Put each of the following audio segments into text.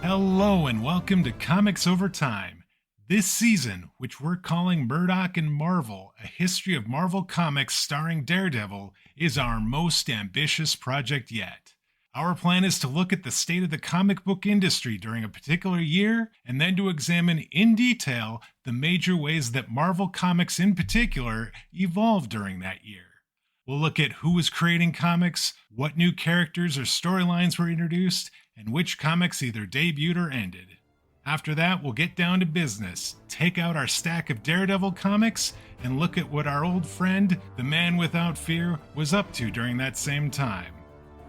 Hello and welcome to Comics Over Time. This season, which we're calling Murdock and Marvel, a history of Marvel Comics starring Daredevil, is our most ambitious project yet. Our plan is to look at the state of the comic book industry during a particular year, and then to examine in detail the major ways that Marvel Comics in particular evolved during that year. We'll look at who was creating comics, what new characters or storylines were introduced, and which comics either debuted or ended. After that, we'll get down to business, take out our stack of Daredevil comics, and look at what our old friend, the Man Without Fear, was up to during that same time.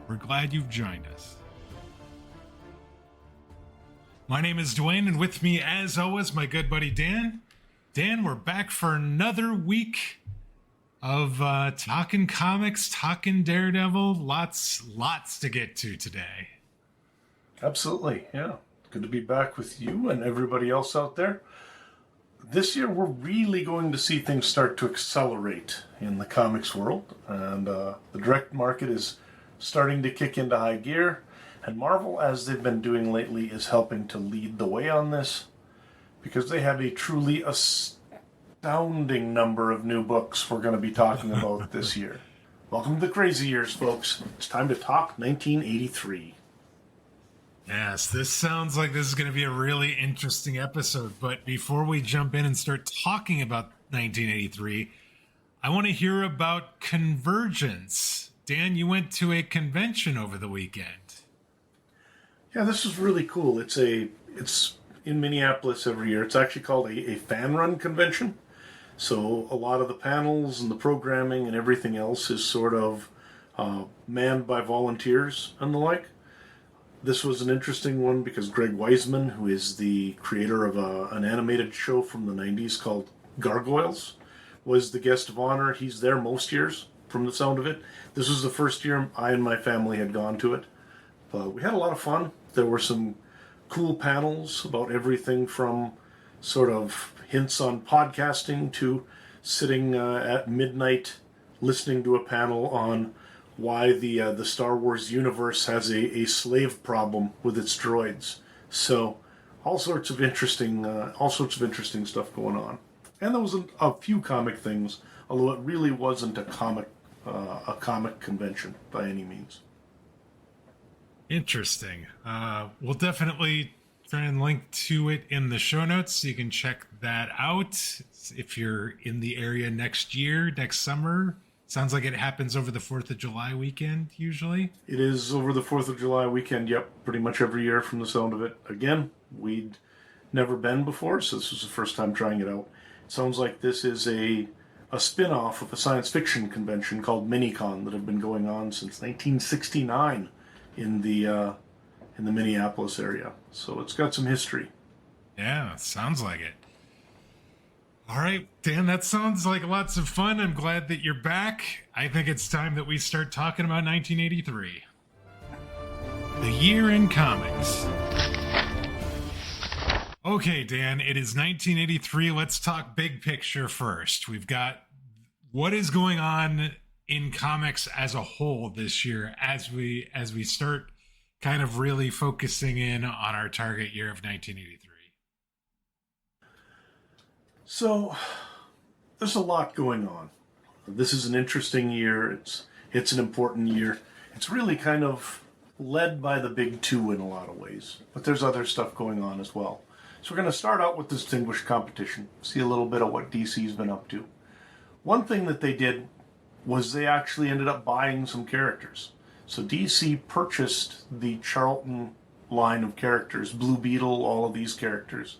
We're glad you've joined us. My name is Dwayne, and with me, as always, my good buddy Dan. Dan, we're back for another week of talking comics, talking Daredevil. Lots to get to today. Absolutely, yeah. Good to be back with you and everybody else out there. This year, we're really going to see things start to accelerate in the comics world, and the direct market is starting to kick into high gear, and Marvel, as they've been doing lately, is helping to lead the way on this, because they have a truly astounding number of new books we're going to be talking about this year. Welcome to the crazy years, folks. It's time to talk 1983. Yes, this sounds like this is going to be a really interesting episode, but before we jump in and start talking about 1983, I want to hear about Convergence. Dan, you went to a convention over the weekend. Yeah, this is really cool. It's in Minneapolis every year. It's actually called a fan-run convention. So a lot of the panels and the programming and everything else is sort of manned by volunteers and the like. This was an interesting one because Greg Weisman, who is the creator of an animated show from the 90s called Gargoyles, was the guest of honor. He's there most years, from the sound of it. This was the first year I and my family had gone to it. We had a lot of fun. There were some cool panels about everything from sort of hints on podcasting to sitting at midnight listening to a panel on why the Star Wars universe has a slave problem with its droids. So all sorts of interesting stuff going on. And there was a few comic things, although it really wasn't a comic convention by any means. Interesting. We'll definitely try and link to it in the show notes so you can check that out if you're in the area next summer. Sounds like it happens over the 4th of July weekend, usually. It is over the 4th of July weekend, yep, pretty much every year from the sound of it. Again, we'd never been before, so this was the first time trying it out. It sounds like this is a spin-off of a science fiction convention called Minicon that have been going on since 1969 in the Minneapolis area. So it's got some history. Yeah, sounds like it. All right, Dan, that sounds like lots of fun. I'm glad that you're back. I think it's time that we start talking about 1983. The year in comics. Okay, Dan, it is 1983. Let's talk big picture first. We've got what is going on in comics as a whole this year as we start kind of really focusing in on our target year of 1983. So, there's a lot going on. This is an interesting year. It's an important year. It's really kind of led by the big two in a lot of ways. But there's other stuff going on as well. So we're going to start out with Distinguished Competition. See a little bit of what DC's been up to. One thing that they did was they actually ended up buying some characters. So DC purchased the Charlton line of characters, Blue Beetle, all of these characters,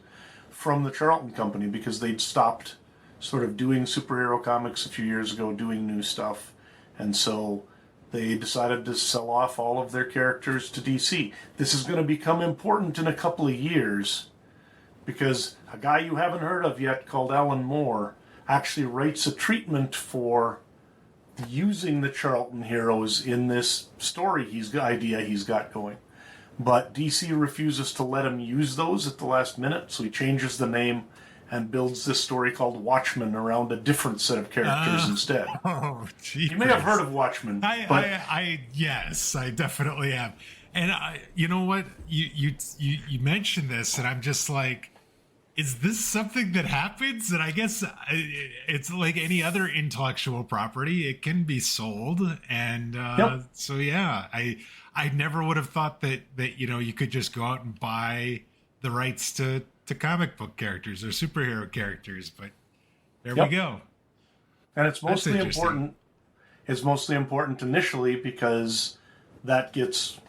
from the Charlton Company because they'd stopped sort of doing superhero comics a few years ago, doing new stuff. And so they decided to sell off all of their characters to DC. This is going to become important in a couple of years because a guy you haven't heard of yet called Alan Moore actually writes a treatment for using the Charlton heroes in this story idea he's got going. But DC refuses to let him use those at the last minute, so he changes the name and builds this story called Watchmen around a different set of characters instead. Oh, geez. You may have heard of Watchmen. Yes, I definitely have. And you know what? You mentioned this, and I'm just like, is this something that happens? And I guess it's like any other intellectual property; it can be sold. And Yep. so, yeah, I never would have thought that you could just go out and buy the rights to comic book characters or superhero characters. But there we Yep. go. And it's That's mostly interesting. important. It's mostly important initially because that gets,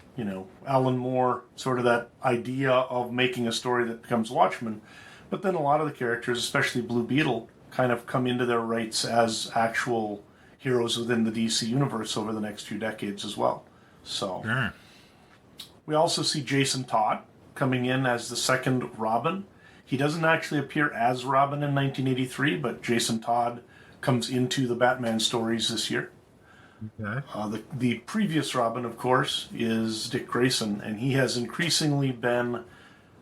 Alan Moore, sort of that idea of making a story that becomes Watchmen. But then a lot of the characters, especially Blue Beetle, kind of come into their rights as actual heroes within the DC universe over the next few decades as well. So Sure. we also see Jason Todd coming in as the second Robin. He doesn't actually appear as Robin in 1983, but Jason Todd comes into the Batman stories this year. Okay. The previous Robin, of course, is Dick Grayson, and he has increasingly been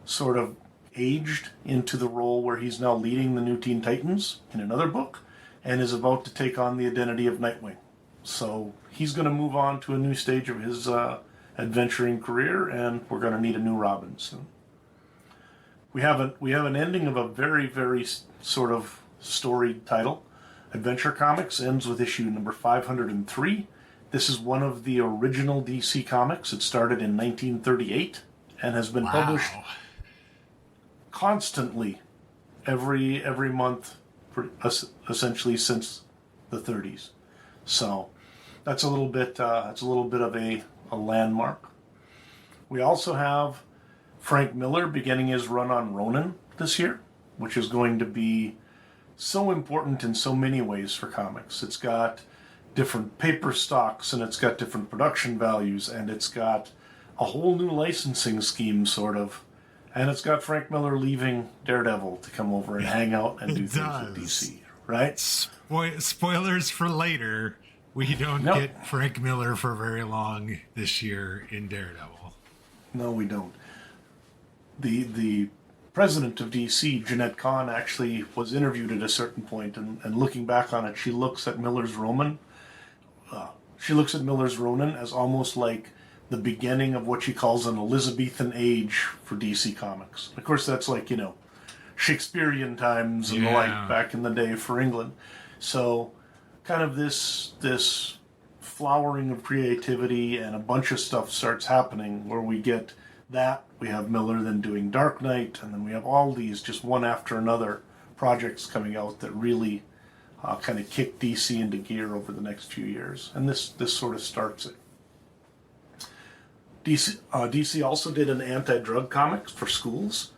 sort of aged into the role where he's now leading the New Teen Titans in another book and is about to take on the identity of Nightwing. So he's going to move on to a new stage of his adventuring career, and we're going to need a new Robin soon. We have an ending of a very, very sort of storied title. Adventure Comics ends with issue number 503. This is one of the original DC comics. It started in 1938 and has been published Wow. constantly every month for essentially since the 30s. So that's a little bit of a landmark. We also have Frank Miller beginning his run on Ronin this year, which is going to be so important in so many ways for comics. It's got different paper stocks, and it's got different production values, and it's got a whole new licensing scheme, sort of. And it's got Frank Miller leaving Daredevil to come over and hang out and do It things with does. DC, right? Spoilers for later. We don't Nope. get Frank Miller for very long this year in Daredevil. No, we don't. The president of DC, Jeanette Kahn, actually was interviewed at a certain point, and looking back on it, she looks at Miller's Ronin. She looks at Miller's Ronin as almost like the beginning of what she calls an Elizabethan age for DC Comics. Of course, that's like, Shakespearean times and the Yeah. like back in the day for England. So, kind of this flowering of creativity, and a bunch of stuff starts happening where we get that. We have Miller then doing Dark Knight, and then we have all these just one after another projects coming out that really kind of kick DC into gear over the next few years. And this sort of starts it. DC also did an anti-drug comic for schools.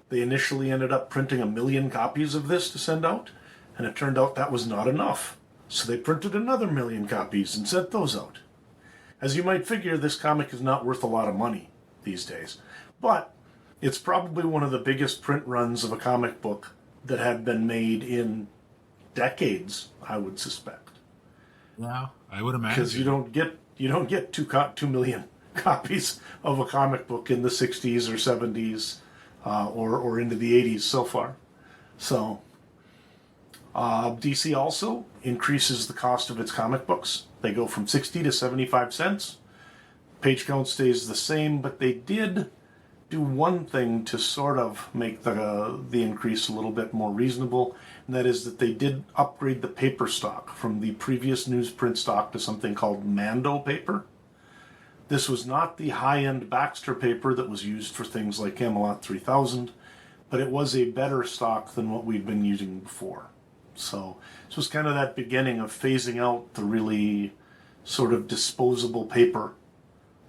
They initially ended up printing 1 million copies of this to send out, and it turned out that was not enough. So they printed another 1 million copies and sent those out. As you might figure, this comic is not worth a lot of money these days, but it's probably one of the biggest print runs of a comic book that had been made in decades, I would suspect. Yeah, I would imagine. Because you don't get 2 million copies of a comic book in the 60s or 70s or into the 80s so far. So DC also increases the cost of its comic books. They go from 60 to 75 cents. Page count stays the same, but they did do one thing to sort of make the increase a little bit more reasonable, and that is that they did upgrade the paper stock from the previous newsprint stock to something called Mando paper. This was not the high-end Baxter paper that was used for things like Camelot 3000, but it was a better stock than what we'd been using before. So this was kind of that beginning of phasing out the really sort of disposable paper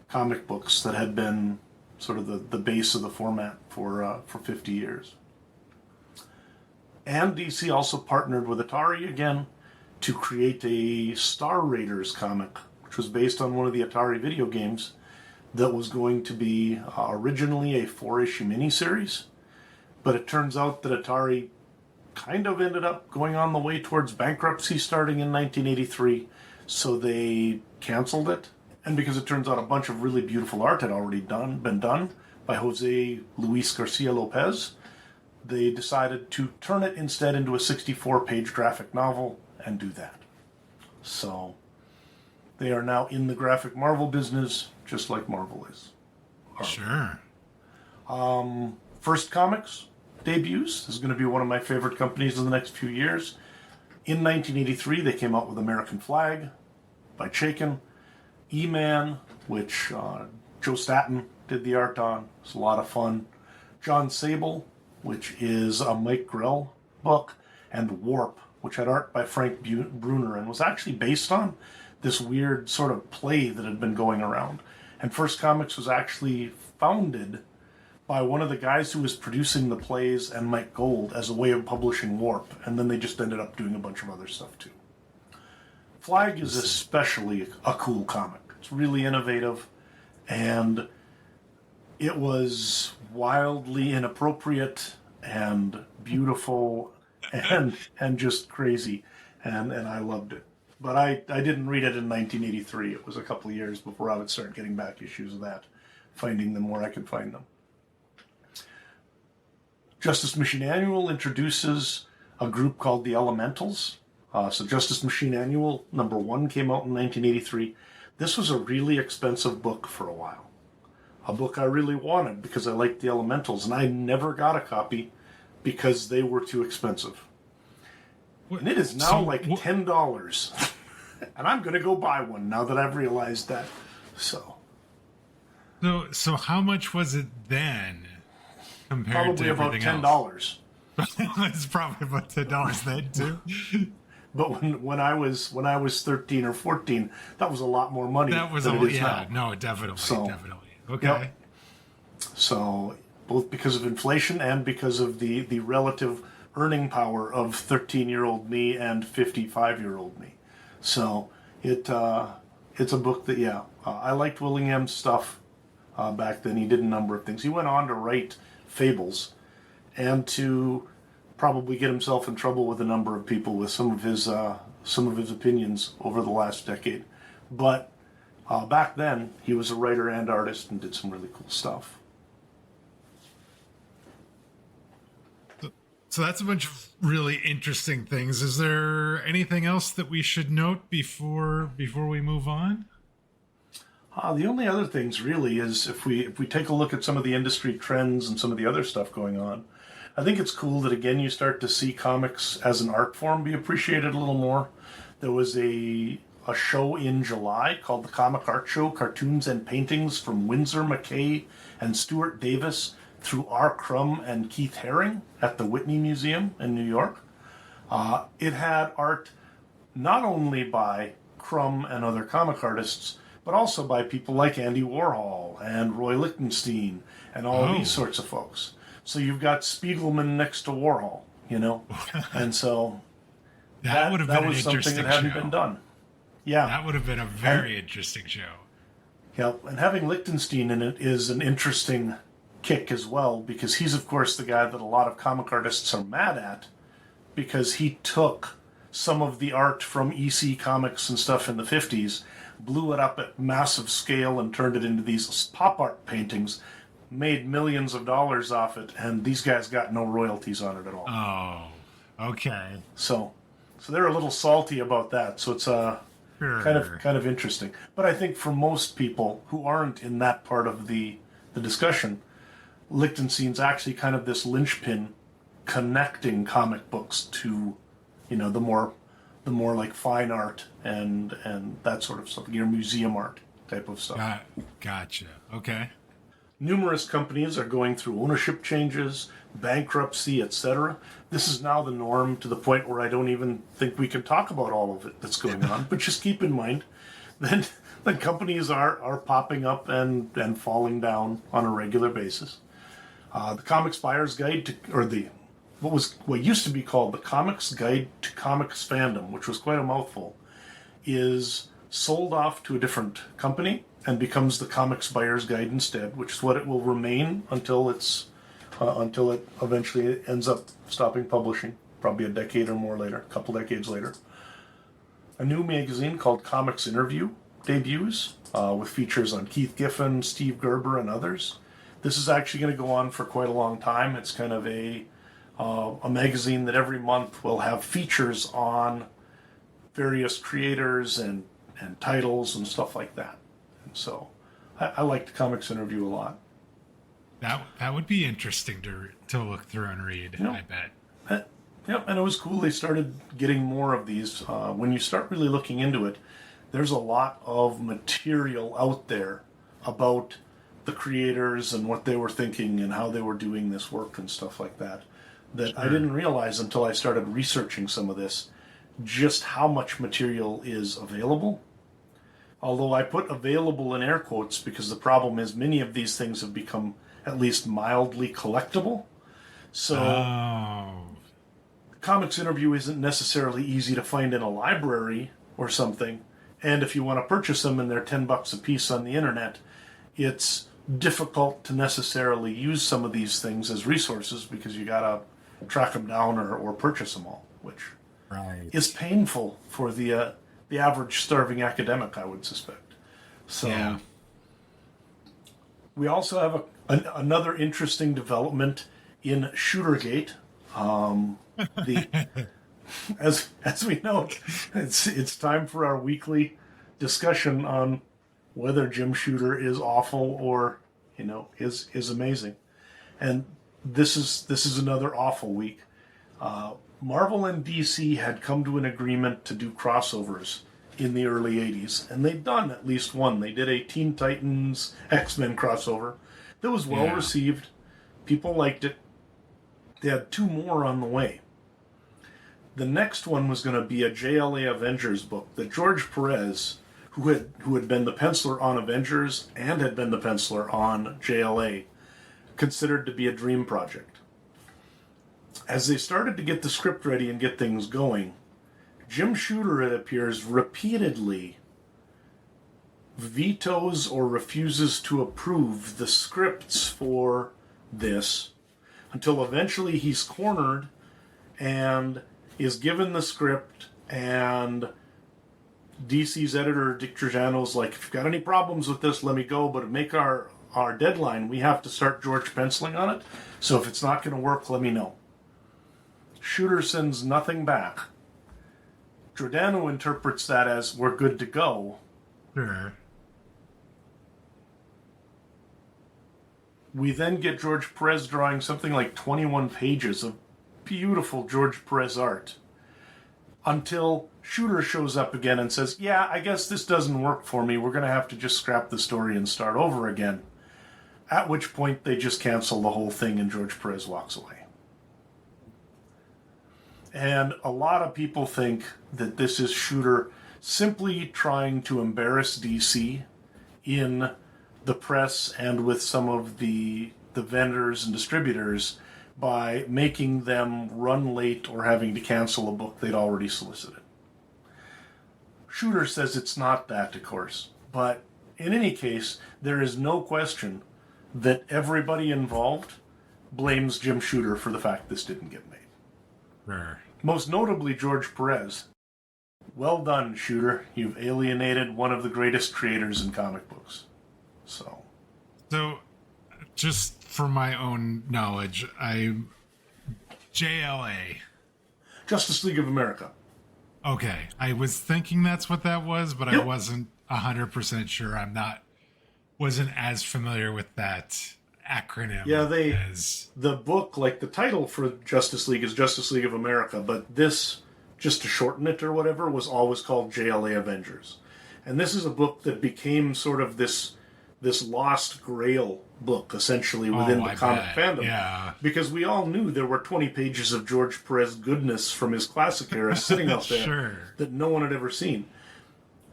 comic books that had been sort of the base of the format for 50 years. And DC also partnered with Atari again to create a Star Raiders comic, which was based on one of the Atari video games that was going to be originally a 4-issue miniseries. But it turns out that Atari kind of ended up going on the way towards bankruptcy starting in 1983, so they canceled it. And because it turns out a bunch of really beautiful art had already been done by Jose Luis Garcia Lopez, they decided to turn it instead into a 64-page graphic novel and do that. So they are now in the graphic Marvel business, just like Marvel is. Sure. First Comics debuts. This is going to be one of my favorite companies in the next few years. In 1983, they came out with American Flag by Chaykin. E-Man, which Joe Staton did the art on. It's a lot of fun. John Sable, which is a Mike Grell book. And Warp, which had art by Frank Bruner and was actually based on this weird sort of play that had been going around. And First Comics was actually founded by one of the guys who was producing the plays and Mike Gold as a way of publishing Warp. And then they just ended up doing a bunch of other stuff too. Flag is especially a cool comic. It's really innovative, and it was wildly inappropriate and beautiful and just crazy, and I loved it. But I didn't read it in 1983. It was a couple of years before I would start getting back issues of that, finding them where I could find them. Justice Machine Annual introduces a group called the Elementals. So Justice Machine Annual #1 came out in 1983. This was a really expensive book for a while. A book I really wanted because I liked the Elementals, and I never got a copy because they were too expensive. And it is now $10. And I'm going to go buy one now that I've realized that. So how much was it then compared probably to about everything $10. Else? It's probably about $10 then too. But when I was 13 or 14, that was a lot more money. That was than it is now. No, definitely. Okay. Yep. So both because of inflation and because of the relative earning power of 13-year-old me and 55-year-old me. So it's a book that I liked Willingham's stuff back then. He did a number of things. He went on to write Fables and to probably get himself in trouble with a number of people with some of his opinions over the last decade. But back then, he was a writer and artist and did some really cool stuff. So that's a bunch of really interesting things. Is there anything else that we should note before we move on? The only other things really is if we take a look at some of the industry trends and some of the other stuff going on, I think it's cool that again you start to see comics as an art form be appreciated a little more. There was a show in July called the Comic Art Show, Cartoons and Paintings from Winsor McKay and Stuart Davis through R. Crumb and Keith Haring at the Whitney Museum in New York. It had art not only by Crumb and other comic artists, but also by people like Andy Warhol and Roy Lichtenstein and all these sorts of folks. So you've got Spiegelman next to Warhol, and so that would have been an was something interesting that hadn't show. been done. Yeah, that would have been a very interesting show. Yeah, and having Lichtenstein in it is an interesting kick as well, because he's of course the guy that a lot of comic artists are mad at, because he took some of the art from EC Comics and stuff in the 50s, blew it up at massive scale and turned it into these pop art paintings, made millions of dollars off it, and these guys got no royalties on it at all. Oh, okay. So they're a little salty about that. So it's kind of interesting. But I think for most people who aren't in that part of the discussion, Lichtenstein's actually kind of this linchpin connecting comic books to, the more like fine art and that sort of stuff, your museum art type of stuff. Gotcha. Okay. Numerous companies are going through ownership changes, bankruptcy, etc. This is now the norm to the point where I don't even think we can talk about all of it that's going on. But just keep in mind that the companies are popping up and falling down on a regular basis. The Comics Buyer's Guide what used to be called the Comics Guide to Comics Fandom, which was quite a mouthful, is sold off to a different company and becomes the Comics Buyer's Guide instead, which is what it will remain until it eventually ends up stopping publishing, probably a decade or more later, a couple decades later. A new magazine called Comics Interview debuts with features on Keith Giffen, Steve Gerber, and others. This is actually going to go on for quite a long time. It's kind of a magazine that every month will have features on various creators and titles and stuff like that. And so I liked Comics Interview a lot. That would be interesting to look through and read. Yep. I bet. Yep, and it was cool. They started getting more of these. When you start really looking into it, there's a lot of material out there about the creators and what they were thinking and how they were doing this work and stuff like that. That I didn't realize until I started researching some of this, just how much material is available. Although I put available in air quotes because the problem is many of these things have become at least mildly collectible. So Comics Interview isn't necessarily easy to find in a library or something. And if you want to purchase them and they're $10 a piece on the internet, it's difficult to necessarily use some of these things as resources because you gotta track them down or purchase them all, which is painful for the average starving academic, I would suspect. So we also have another interesting development in Shootergate. As we know, it's time for our weekly discussion on whether Jim Shooter is awful or is amazing. And this is another awful week. Marvel and DC had come to an agreement to do crossovers in the early 80s, and they'd done at least one. They did a Teen Titans X-Men crossover that was well received. People liked it. They had two more on the way. The next one was going to be a JLA Avengers book that George Perez, who had been the penciler on Avengers and had been the penciler on JLA, considered to be a dream project. As they started to get the script ready and get things going, Jim Shooter, it appears, repeatedly vetoes or refuses to approve the scripts for this until eventually he's cornered and is given the script, and DC's editor, Dick Trajano's like, if you've got any problems with this, let me go, but to make our deadline, we have to start George penciling on it, so if it's not going to work, let me know. Shooter sends nothing back. Giordano interprets that as, we're good to go. Sure. We then get George Perez drawing something like 21 pages of beautiful George Perez art until Shooter shows up again and says, yeah, I guess this doesn't work for me. We're going to have to just scrap the story and start over again. At which point they just cancel the whole thing and George Perez walks away. And a lot of people think that this is Shooter simply trying to embarrass DC in the press and with some of the vendors and distributors by making them run late or having to cancel a book they'd already solicited. Shooter says it's not that, of course, but in any case, there is no question that everybody involved blames Jim Shooter for the fact this didn't get made. Sure. Most notably George Perez. Well done, Shooter. You've alienated one of the greatest creators in comic books. So, just for my own knowledge, JLA. Justice League of America. Okay, I was thinking that's what that was, but Yep. I wasn't 100% sure. Wasn't as familiar with that acronym. Yeah, the book, like the title for Justice League is Justice League of America, but this, just to shorten it or whatever, was always called JLA Avengers. And this is a book that became sort of this lost grail book, essentially, within the comic fandom. Yeah. Because we all knew there were 20 pages of George Perez goodness from his classic era sitting out there Sure. that no one had ever seen.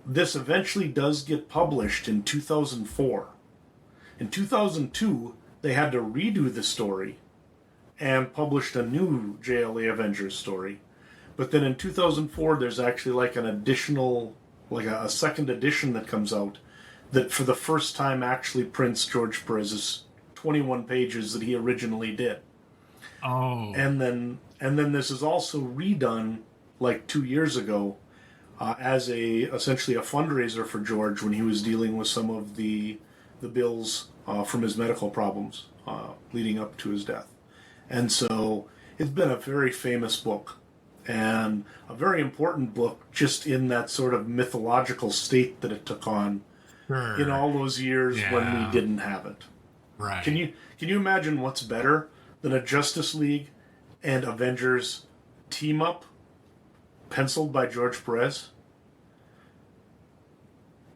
This eventually does get published in 2004. In 2002, they had to redo the story and published a new JLA Avengers story. But then in 2004, there's actually like an additional, like a second edition that comes out that for the first time actually prints George Perez's 21 pages that he originally did. Oh. And then this is also redone like 2 years ago as essentially a fundraiser for George when he was dealing with some of the bills from his medical problems leading up to his death. And so it's been a very famous book and a very important book just in that sort of mythological state that it took on in all those years when we didn't have it. Right. Can you imagine what's better than a Justice League and Avengers team up penciled by George Perez?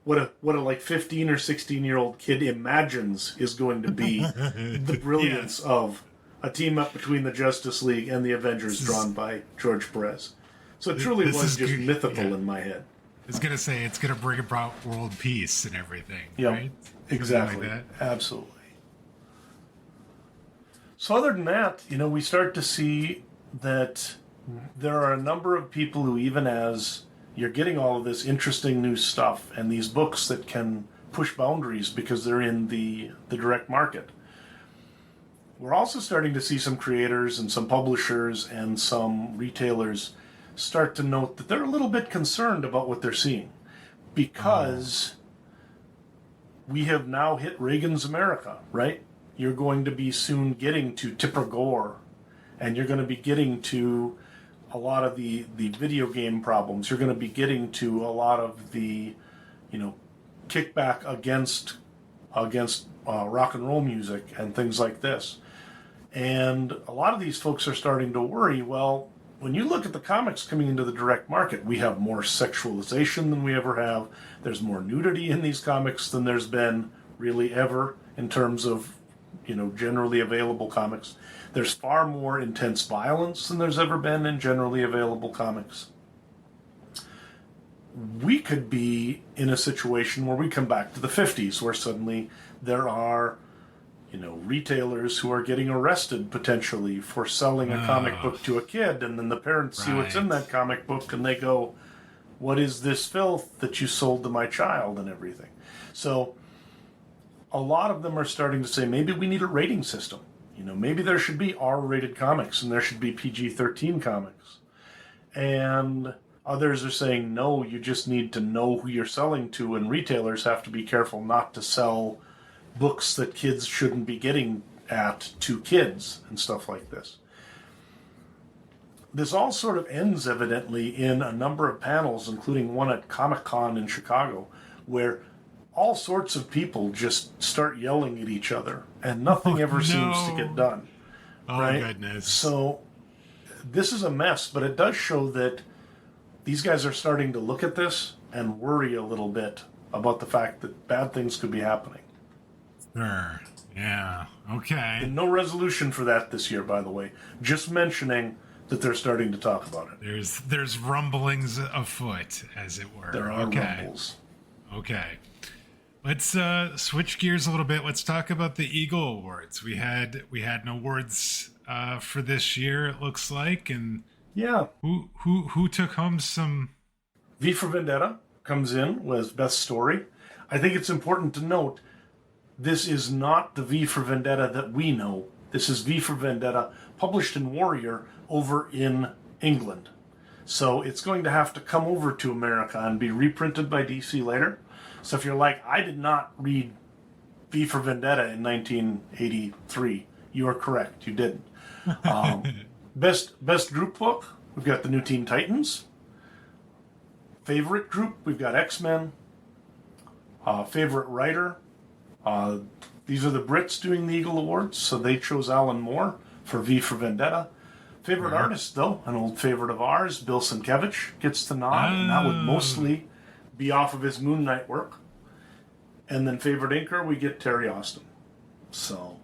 What a like 15 or 16-year-old kid imagines is going to be the brilliance of a team up between the Justice League and the Avengers drawn by George Perez. So it truly was just mythical in my head. I was going to say it's going to bring about world peace and everything, right? Exactly. Like Absolutely. So other than that, we start to see that there are a number of people who, even as you're getting all of this interesting new stuff and these books that can push boundaries because they're in the direct market, we're also starting to see some creators and some publishers and some retailers start to note that they're a little bit concerned about what they're seeing because we have now hit Reagan's America, right? You're going to be soon getting to Tipper Gore, and you're going to be getting to a lot of the video game problems. You're going to be getting to a lot of the, kickback against rock and roll music and things like this. And a lot of these folks are starting to worry, well, when you look at the comics coming into the direct market, we have more sexualization than we ever have. There's more nudity in these comics than there's been really ever in terms of, generally available comics. There's far more intense violence than there's ever been in generally available comics. We could be in a situation where we come back to the 50s, where suddenly there are, retailers who are getting arrested potentially for selling a comic book to a kid, and then the parents see what's in that comic book and they go, what is this filth that you sold to my child and everything? So a lot of them are starting to say, maybe we need a rating system. Maybe there should be R-rated comics and there should be PG-13 comics. And others are saying, no, you just need to know who you're selling to, and retailers have to be careful not to sell books that kids shouldn't be getting at to kids and stuff like this. This all sort of ends, evidently, in a number of panels, including one at Comic-Con in Chicago, where all sorts of people just start yelling at each other, and nothing ever seems to get done. Oh, right? Goodness. So this is a mess, but it does show that these guys are starting to look at this and worry a little bit about the fact that bad things could be happening. Sure. Yeah. Okay. And no resolution for that this year, by the way. Just mentioning that they're starting to talk about it. There's rumblings afoot, as it were. There are rumbles. Okay. Let's switch gears a little bit. Let's talk about the Eagle Awards. We had an awards for this year, it looks like, and yeah, who took home some? V for Vendetta comes in with Best Story. I think it's important to note this is not the V for Vendetta that we know. This is V for Vendetta published in Warrior over in England. So it's going to have to come over to America and be reprinted by DC later. So if you're like, I did not read V for Vendetta in 1983, you are correct. You didn't. Best group book, we've got the New Teen Titans. Favorite group, we've got X-Men. Favorite writer, these are the Brits doing the Eagle Awards, so they chose Alan Moore for V for Vendetta. Favorite artist, though, an old favorite of ours, Bill Sienkiewicz, gets the nod, and that would mostly be off of his Moon Knight work. And then favorite inker, we get Terry Austin. So,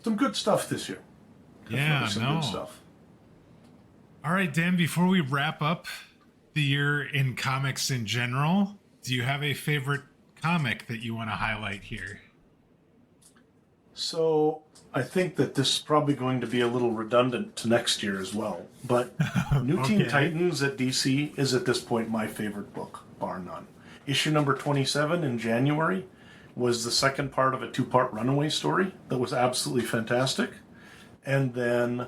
some good stuff this year. Good stuff. All right, Dan, before we wrap up the year in comics in general, do you have a favorite comic that you want to highlight here? So I think that this is probably going to be a little redundant to next year as well. But New Teen Titans at DC is at this point my favorite book, bar none. Issue number 27 in January was the second part of a two-part Runaway story that was absolutely fantastic. And then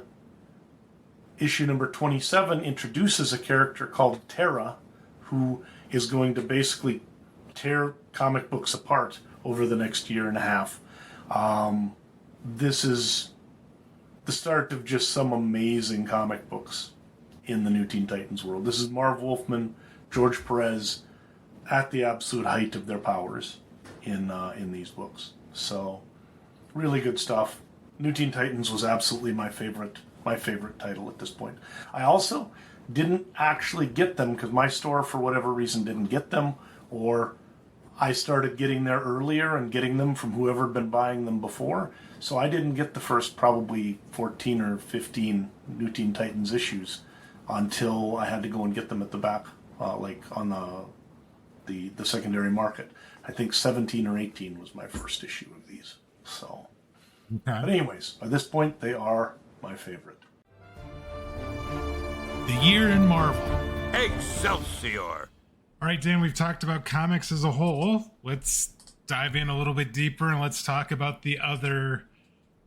issue number 27 introduces a character called Terra, who is going to basically tear comic books apart over the next year and a half. This is the start of just some amazing comic books in the New Teen Titans world. This is Marv Wolfman, George Perez at the absolute height of their powers in these books. So really good stuff. New Teen Titans was absolutely my favorite title at this point. I also didn't actually get them because my store, for whatever reason, didn't get them, or I started getting there earlier and getting them from whoever had been buying them before. So I didn't get the first probably 14 or 15 New Teen Titans issues until I had to go and get them at the back, like on the secondary market. I think 17 or 18 was my first issue of these. So, Okay. But anyways, by this point, they are my favorite. The year in Marvel. Excelsior! All right, Dan, we've talked about comics as a whole. Let's dive in a little bit deeper and let's talk about the other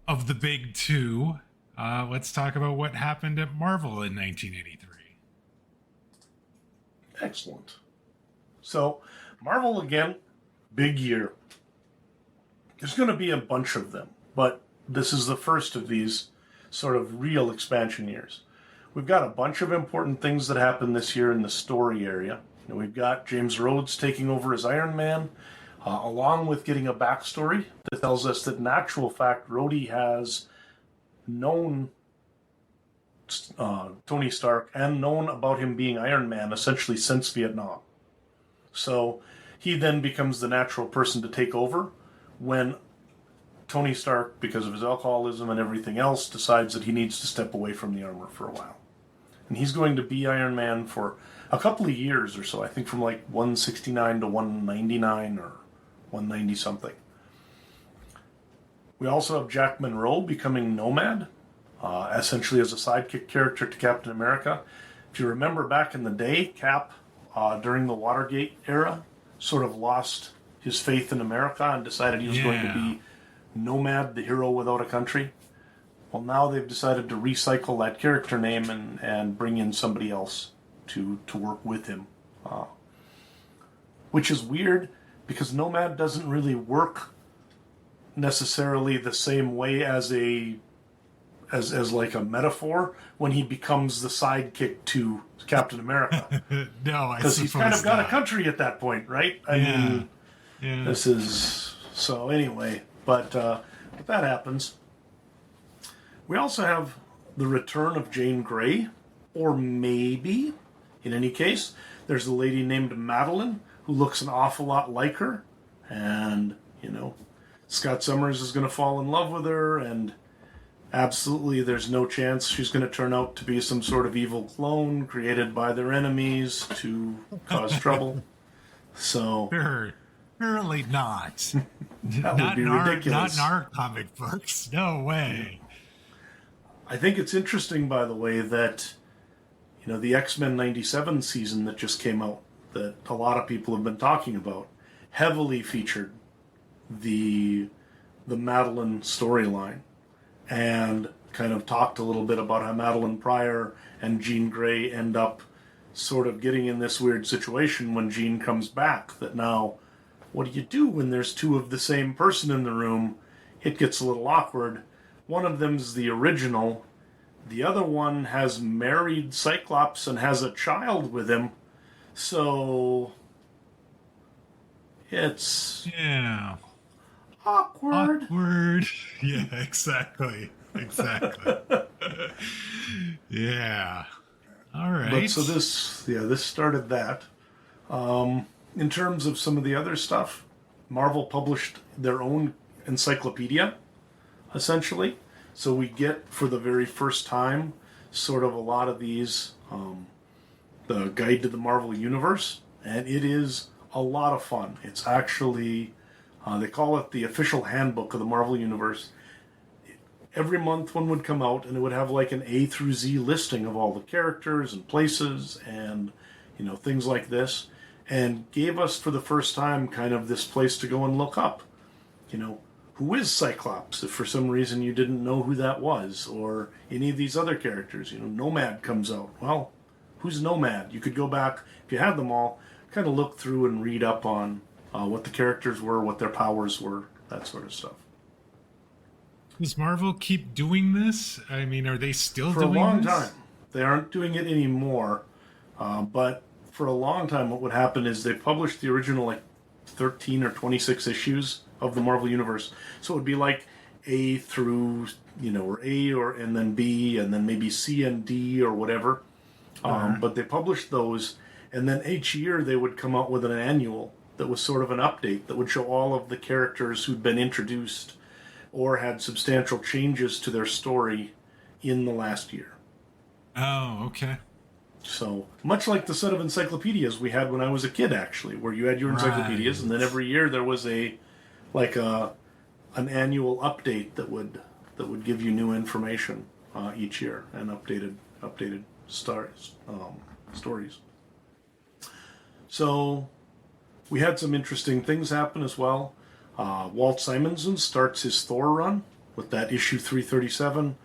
of the big two. Let's talk about what happened at Marvel in 1983. Excellent. So, Marvel again, big year. There's going to be a bunch of them, but this is the first of these sort of real expansion years. We've got a bunch of important things that happened this year in the story area. You know, we've got James Rhodes taking over as Iron Man, along with getting a backstory that tells us that in actual fact, Rhodey has known Tony Stark and known about him being Iron Man essentially since Vietnam. So he then becomes the natural person to take over when Tony Stark, because of his alcoholism and everything else, decides that he needs to step away from the armor for a while. And he's going to be Iron Man for a couple of years or so, I think from like 169 to 199 or 190 something. We also have Jack Monroe becoming Nomad, essentially as a sidekick character to Captain America. If you remember back in the day, Cap, during the Watergate era, sort of lost his faith in America and decided he was going to be Nomad, the hero without a country. Well, now they've decided to recycle that character name and bring in somebody else to work with him. Which is weird, because Nomad doesn't really work necessarily the same way as like a metaphor when he becomes the sidekick to Captain America. No, I suppose because he's kind of got not. a country at that point, right? I mean, this is so anyway. But if that happens, we also have the return of Jane Grey, or maybe, in any case, there's a lady named Madeline who looks an awful lot like her, and you know, Scott Summers is going to fall in love with her, and absolutely there's no chance she's going to turn out to be some sort of evil clone created by their enemies to cause trouble. So Surely not. that would be Not ridiculous. in our comic books. No way. I think it's interesting, by the way, that you know the X-Men '97 season that just came out, that a lot of people have been talking about, heavily featured the Madeline storyline, and kind of talked a little bit about how Madeline Pryor and Jean Grey end up sort of getting in this weird situation when Jean comes back, that now, what do you do when there's two of the same person in the room? It gets a little awkward. One of them's the original. The other one has married Cyclops and has a child with him. So it's awkward. Yeah, exactly. Yeah. All right. But so this started that. In terms of some of the other stuff, Marvel published their own encyclopedia, essentially. So we get, for the very first time, sort of a lot of these, the Guide to the Marvel Universe, and it is a lot of fun. It's actually, they call it the official handbook of the Marvel Universe. Every month one would come out, and it would have like an A through Z listing of all the characters and places and, you know, things like this, and gave us for the first time kind of this place to go and look up. You know, who is Cyclops, if for some reason you didn't know who that was, or any of these other characters. You know, Nomad comes out. Well, who's Nomad? You could go back, if you had them all, kind of look through and read up on what the characters were, what their powers were, that sort of stuff. Does Marvel keep doing this? I mean, are they still For doing this? a long time. They aren't doing it anymore, but for a long time what would happen is they published the original like 13 or 26 issues of the Marvel Universe. So it would be like A through, or A and then B and then maybe C and D or whatever. But they published those, and then each year they would come out with an annual that was sort of an update that would show all of the characters who'd been introduced or had substantial changes to their story in the last year. Oh, okay. So, much like the set of encyclopedias we had when I was a kid, actually, where you had your encyclopedias, and then every year there was an annual update that would give you new information each year and updated stories. So, we had some interesting things happen as well. Walt Simonson starts his Thor run with that issue 337,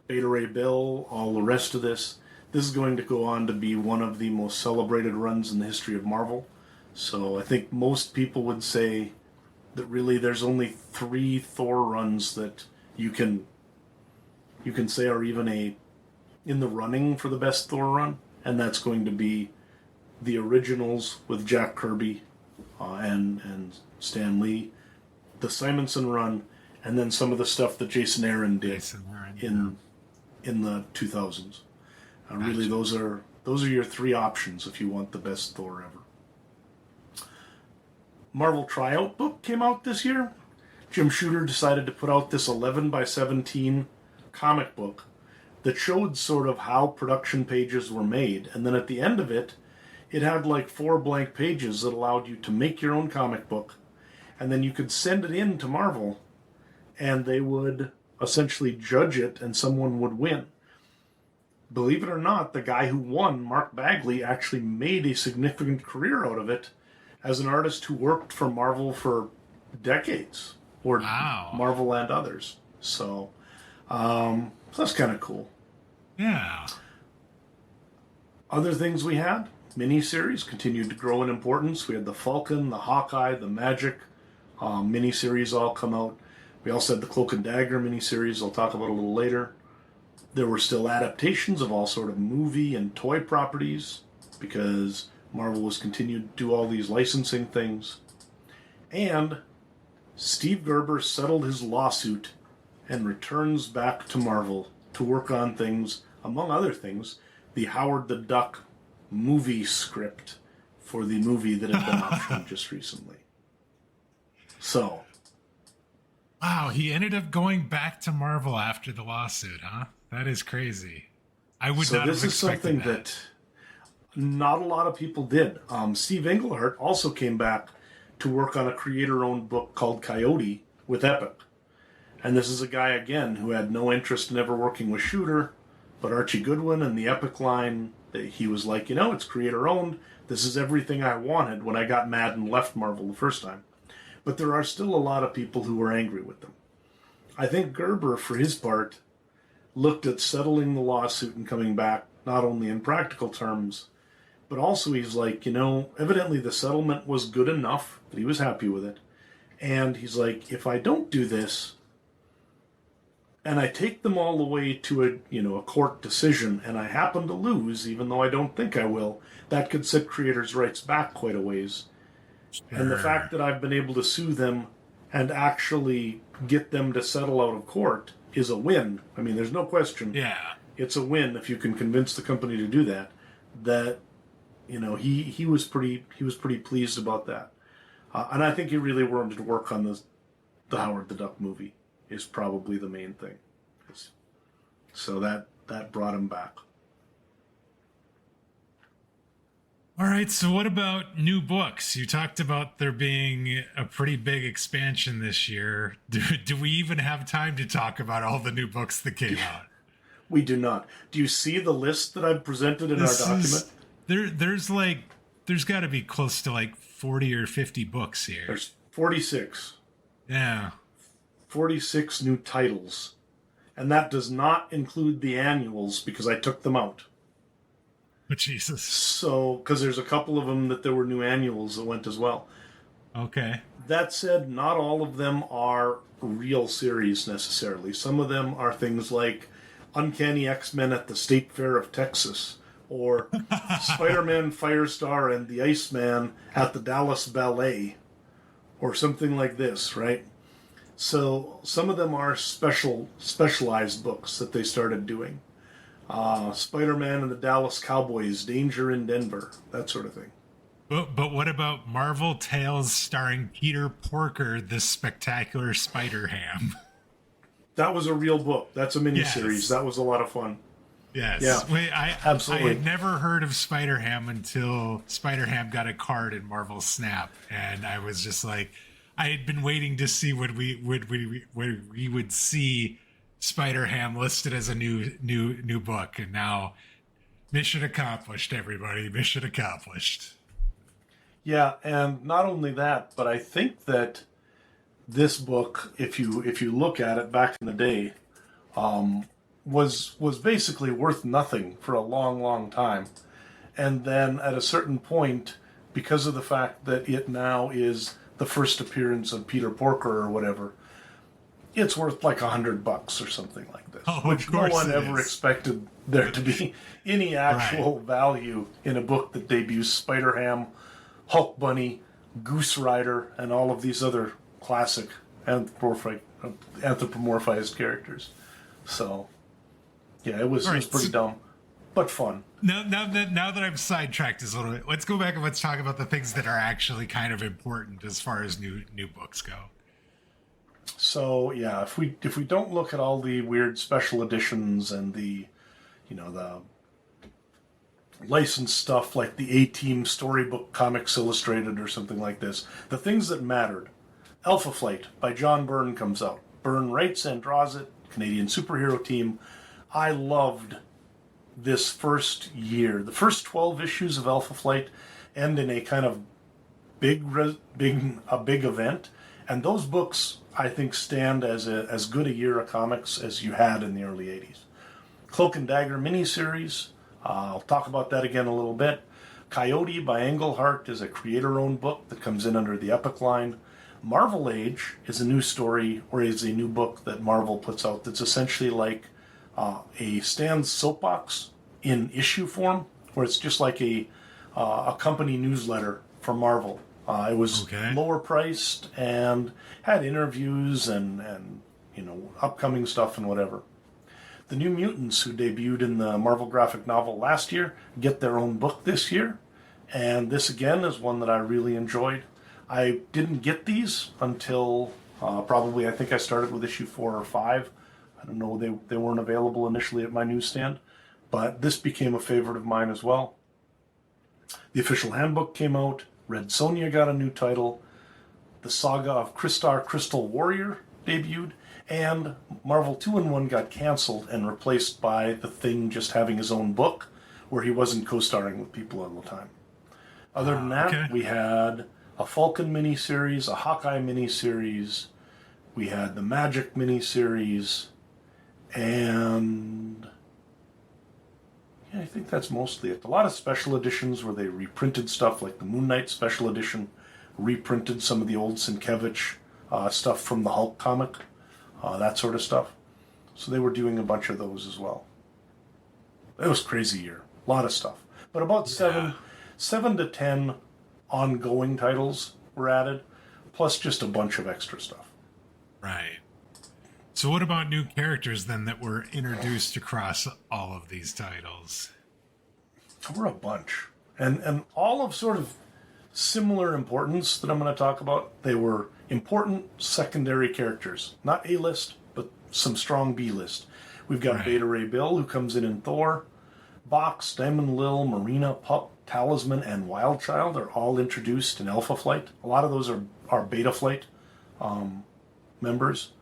Beta Ray Bill, all the rest of this. This is going to go on to be one of the most celebrated runs in the history of Marvel. So I think most people would say that really there's only 3 Thor runs that you can say are even in the running for the best Thor run, and that's going to be the originals with Jack Kirby and Stan Lee, the Simonson run, and then some of the stuff that Jason Aaron did in the 2000s. Really, those are your 3 options if you want the best Thor ever. Marvel Tryout book came out this year. Jim Shooter decided to put out this 11 by 17 comic book that showed sort of how production pages were made, and then at the end of it, it had like 4 blank pages that allowed you to make your own comic book, and then you could send it in to Marvel, and they would essentially judge it, and someone would win. Believe it or not, the guy who won, Mark Bagley, actually made a significant career out of it as an artist who worked for Marvel for decades, or Marvel and others. So that's kind of cool. Yeah. Other things we had, miniseries continued to grow in importance. We had the Falcon, the Hawkeye, the Magic miniseries all come out. We also had the Cloak and Dagger miniseries I'll talk about a little later. There were still adaptations of all sort of movie and toy properties because Marvel was continued to do all these licensing things. And Steve Gerber settled his lawsuit and returns back to Marvel to work on things, among other things, the Howard the Duck movie script for the movie that had been optioned just recently. So. Wow, he ended up going back to Marvel after the lawsuit, huh? That is crazy. I would not have expected that. So this is something that not a lot of people did. Steve Englehart also came back to work on a creator-owned book called Coyote with Epic. And this is a guy, again, who had no interest in ever working with Shooter, but Archie Goodwin and the Epic line, he was like, it's creator-owned. This is everything I wanted when I got mad and left Marvel the first time. But there are still a lot of people who were angry with them. I think Gerber, for his part, looked at settling the lawsuit and coming back, not only in practical terms, but also he's like, evidently the settlement was good enough that he was happy with it. And he's like, if I don't do this, and I take them all the way to a court decision, and I happen to lose, even though I don't think I will, that could set creators' rights back quite a ways. Sure. And the fact that I've been able to sue them and actually get them to settle out of court is a win. I mean, there's no question. Yeah. It's a win if you can convince the company to do that. That, he was pretty pleased about that. And I think he really wanted to work on the Howard the Duck movie is probably the main thing. So that brought him back. All right, so what about new books? You talked about there being a pretty big expansion this year. Do we even have time to talk about all the new books that came out? We do not. Do you see the list that I've presented in our document? There's got to be close to 40 or 50 books here. There's 46. Yeah. 46 new titles. And that does not include the annuals because I took them out. Oh, Jesus. So, because there's a couple of them that there were new annuals that went as well. Okay. That said, not all of them are real series necessarily. Some of them are things like Uncanny X-Men at the State Fair of Texas, or Spider-Man Firestar and the Iceman at the Dallas Ballet, or something like this, right? So some of them are specialized books that they started doing. Spider-Man and the Dallas Cowboys, Danger in Denver, that sort of thing. But what about Marvel Tales starring Peter Porker, the Spectacular Spider-Ham? That was a real book. That's a miniseries. Yes. That was a lot of fun. Yes. Yeah, Wait, absolutely. I had never heard of Spider-Ham until Spider-Ham got a card in Marvel Snap, and I was just like, I had been waiting to see when we would see Spider-Ham listed as a new book, and now mission accomplished, everybody. Mission accomplished. Yeah, and not only that, but I think that this book, if you look at it back in the day, was basically worth nothing for a long, long time. And then at a certain point, because of the fact that it now is the first appearance of Peter Porker or whatever, it's worth like $100 or something like this, which no one ever expected there to be any actual value in a book that debuts Spider-Ham, Hulk Bunny, Goose Rider, and all of these other classic anthropomorphized characters. So, yeah, it was pretty dumb, but fun. Now that I'm sidetracked a little bit, let's go back and let's talk about the things that are actually kind of important as far as new books go. So yeah, if we don't look at all the weird special editions and the licensed stuff like the A-Team Storybook Comics Illustrated or something like this, the things that mattered. Alpha Flight by John Byrne comes out. Byrne writes and draws it. Canadian superhero team. I loved this first year. The first 12 issues of Alpha Flight end in a kind of big event, and those books I think stand as good a year of comics as you had in the early 80s. Cloak and Dagger miniseries. I'll talk about that again a little bit. Coyote by Englehart is a creator-owned book that comes in under the Epic line. Marvel Age is a new story, or is a new book that Marvel puts out that's essentially like a Stan's Soapbox in issue form, where it's just like a company newsletter for Marvel. It was lower priced and had interviews and upcoming stuff and whatever. The New Mutants, who debuted in the Marvel graphic novel last year, get their own book this year, and this again is one that I really enjoyed. I didn't get these until probably I think I started with issue 4 or 5. I don't know, they weren't available initially at my newsstand, but this became a favorite of mine as well. The official handbook came out. Red Sonja got a new title. The Saga of Crystar Crystal Warrior debuted. And Marvel 2-in-1 got canceled and replaced by The Thing just having his own book, where he wasn't co-starring with people all the time. Other than that, we had a Falcon miniseries, a Hawkeye miniseries, we had the Magic miniseries, and yeah, I think that's mostly it. A lot of special editions where they reprinted stuff, like the Moon Knight special edition, reprinted some of the old Sienkiewicz stuff from the Hulk comic, that sort of stuff. So they were doing a bunch of those as well. It was a crazy year. A lot of stuff. But about 7 to 10 ongoing titles were added, plus just a bunch of extra stuff. Right. So what about new characters then that were introduced across all of these titles? There were a bunch. And all of sort of similar importance that I'm going to talk about. They were important secondary characters. Not A-list, but some strong B-list. We've got Beta Ray Bill, who comes in Thor. Box, Diamond Lil, Marina, Pup, Talisman, and Wildchild are all introduced in Alpha Flight. A lot of those are Beta Flight members.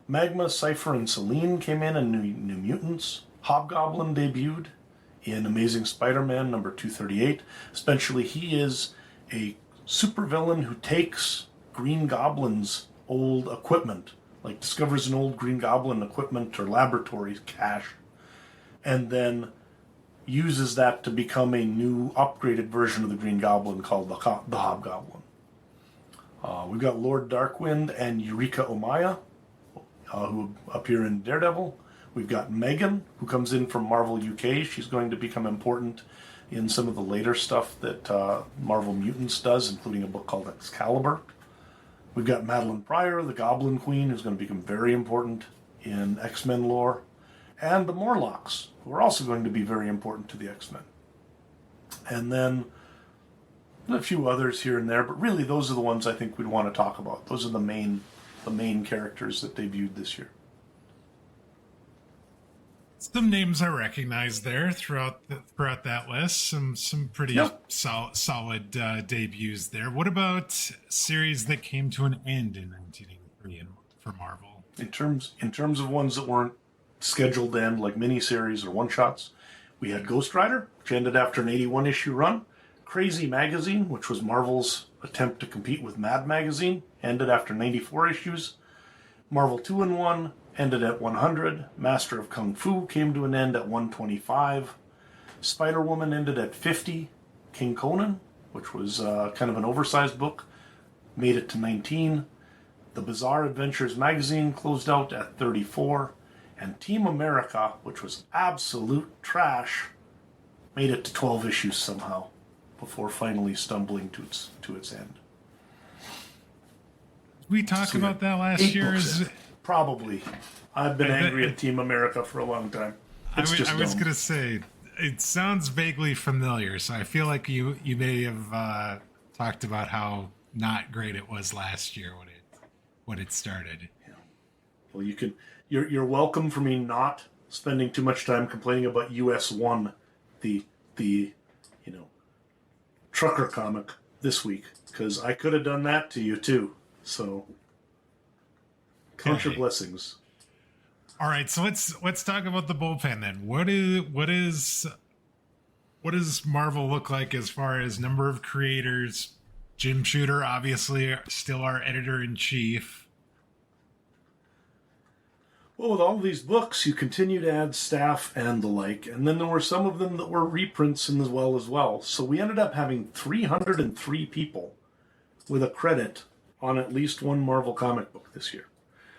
Magma, Cypher, and Selene came in New Mutants. Hobgoblin debuted in Amazing Spider-Man number 238. Essentially, he is a supervillain who takes Green Goblin's old equipment, like discovers an old Green Goblin equipment or laboratory cache, and then uses that to become a new upgraded version of the Green Goblin called the Hobgoblin. We've got Lord Darkwind and Eureka Omaya, who appear in Daredevil. We've got Megan, who comes in from Marvel UK. She's going to become important in some of the later stuff that Marvel Mutants does, including a book called Excalibur. We've got Madeline Pryor, the Goblin Queen, who's going to become very important in X-Men lore, and the Morlocks, who are also going to be very important to the X-Men. And then a few others here and there, but really those are the ones I think we'd want to talk about. Those are the main characters that debuted this year. Some names I recognize there throughout that list. Some pretty solid debuts there. What about series that came to an end in 1983 for Marvel? In terms of ones that weren't scheduled to end, like miniseries or one shots, we had Ghost Rider, which ended after an 81 issue run. Crazy Magazine, which was Marvel's attempt to compete with Mad Magazine, ended after 94 issues. Marvel 2-in-1 ended at 100. Master of Kung Fu came to an end at 125. Spider-Woman ended at 50. King Conan, which was kind of an oversized book, made it to 19. The Bizarre Adventures magazine closed out at 34. And Team America, which was absolute trash, made it to 12 issues somehow, before finally stumbling to its end. We talked about that last year. Probably. I've been angry at Team America for a long time. I was going to say, it sounds vaguely familiar, so I feel like you may have talked about how not great it was last year when it started. Yeah. Well, you're welcome for me not spending too much time complaining about US1, the trucker comic this week, because I could have done that to you too. So, count your blessings. All right, so let's talk about the bullpen then. What does Marvel look like as far as number of creators? Jim Shooter, obviously, still our editor-in-chief. Well, with all these books, you continue to add staff and the like, and then there were some of them that were reprints as well. So we ended up having 303 people with a credit on at least one Marvel comic book this year,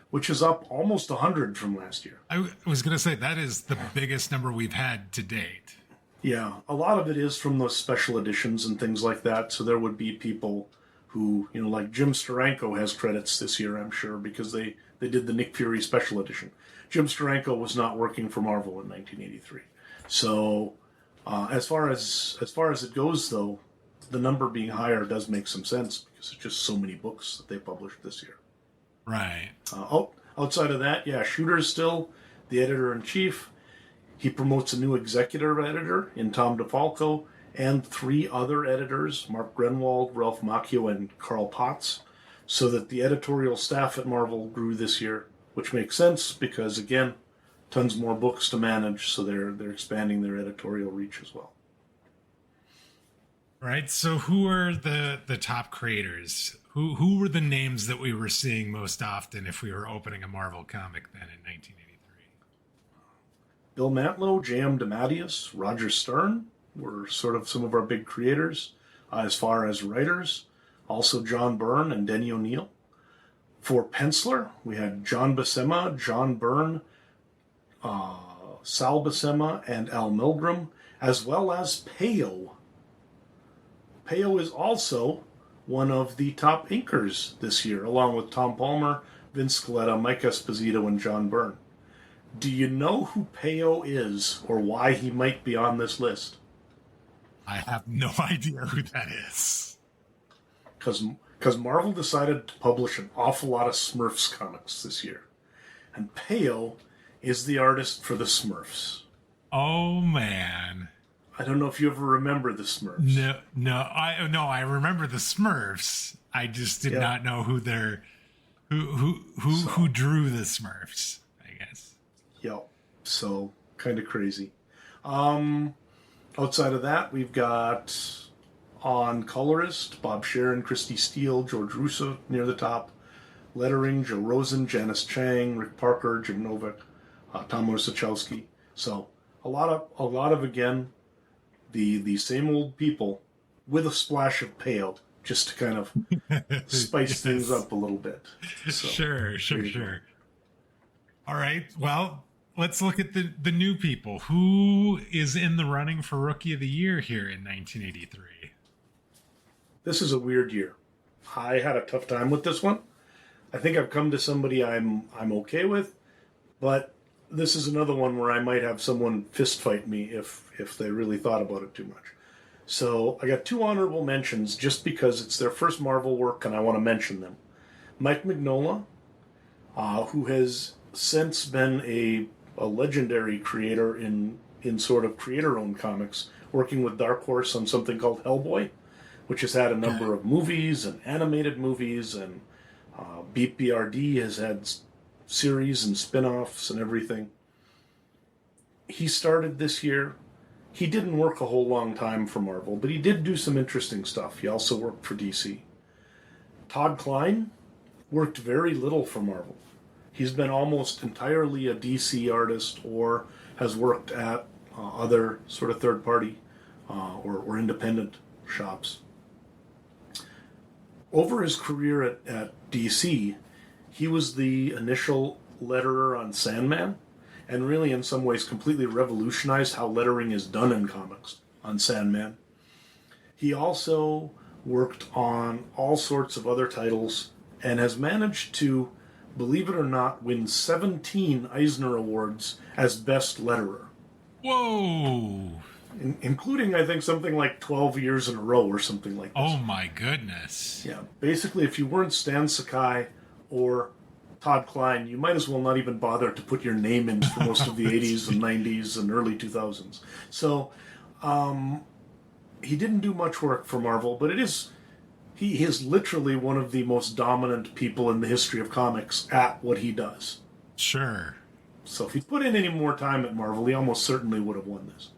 which is up almost 100 from last year. I was going to say, that is the biggest number we've had to date. Yeah, a lot of it is from those special editions and things like that, so there would be people who, like Jim Steranko has credits this year, I'm sure, because they did the Nick Fury special edition. Jim Steranko was not working for Marvel in 1983. So, as far as it goes, though, the number being higher does make some sense because there's just so many books that they published this year. Right. Outside of that, yeah, Shooter's still the editor-in-chief. He promotes a new executive editor in Tom DeFalco and 3 other editors, Mark Grenwald, Ralph Macchio, and Carl Potts, so that the editorial staff at Marvel grew this year, which makes sense because, again, tons more books to manage, so they're expanding their editorial reach as well. Right, so who are the top creators? Who were the names that we were seeing most often if we were opening a Marvel comic then in 1983? Bill Mantlo, J.M. DeMatteis, Roger Stern were sort of some of our big creators as far as writers. Also John Byrne and Denny O'Neil. For penciler, we had John Buscema, John Byrne, Sal Buscema, and Al Milgrom, as well as Peyo. Peyo is also one of the top inkers this year, along with Tom Palmer, Vince Scaletta, Mike Esposito, and John Byrne. Do you know who Peyo is, or why he might be on this list? I have no idea who that is. Because Marvel decided to publish an awful lot of Smurfs comics this year. And Peyo is the artist for the Smurfs. Oh, man. I don't know if you ever remember the Smurfs. I remember the Smurfs. I just did not know who who drew the Smurfs, I guess. Yep. So, kind of crazy. Outside of that, we've got on colorist, Bob Sharon, Christy Steele, George Russo near the top. Lettering, Joe Rosen, Janice Chang, Rick Parker, Jim Novak, Tom Osachowski. So, a lot of again, the same old people with a splash of Peyo, just to kind of spice things up a little bit. So, sure. All right, well, let's look at the new people. Who is in the running for Rookie of the Year here in 1983? This is a weird year. I had a tough time with this one. I think I've come to somebody I'm okay with, but this is another one where I might have someone fist fight me if they really thought about it too much. So I got two honorable mentions just because it's their first Marvel work and I want to mention them. Mike Mignola, who has since been a legendary creator in sort of creator-owned comics, working with Dark Horse on something called Hellboy, which has had a number of movies and animated movies, and Beat BRD has had series and spin-offs and everything. He started this year. He didn't work a whole long time for Marvel, but he did do some interesting stuff. He also worked for DC. Todd Klein worked very little for Marvel. He's been almost entirely a DC artist or has worked at other sort of third-party or independent shops. Over his career at DC, he was the initial letterer on Sandman, and really in some ways completely revolutionized how lettering is done in comics on Sandman. He also worked on all sorts of other titles and has managed to, believe it or not, win 17 Eisner Awards as Best Letterer. Whoa! Including, I think, something like 12 years in a row or something like this. Oh my goodness. Yeah, basically, if you weren't Stan Sakai or Todd Klein, you might as well not even bother to put your name in for most of the 80s and 90s and early 2000s. So, he didn't do much work for Marvel, but he is literally one of the most dominant people in the history of comics at what he does. Sure. So if he put in any more time at Marvel, he almost certainly would have won this.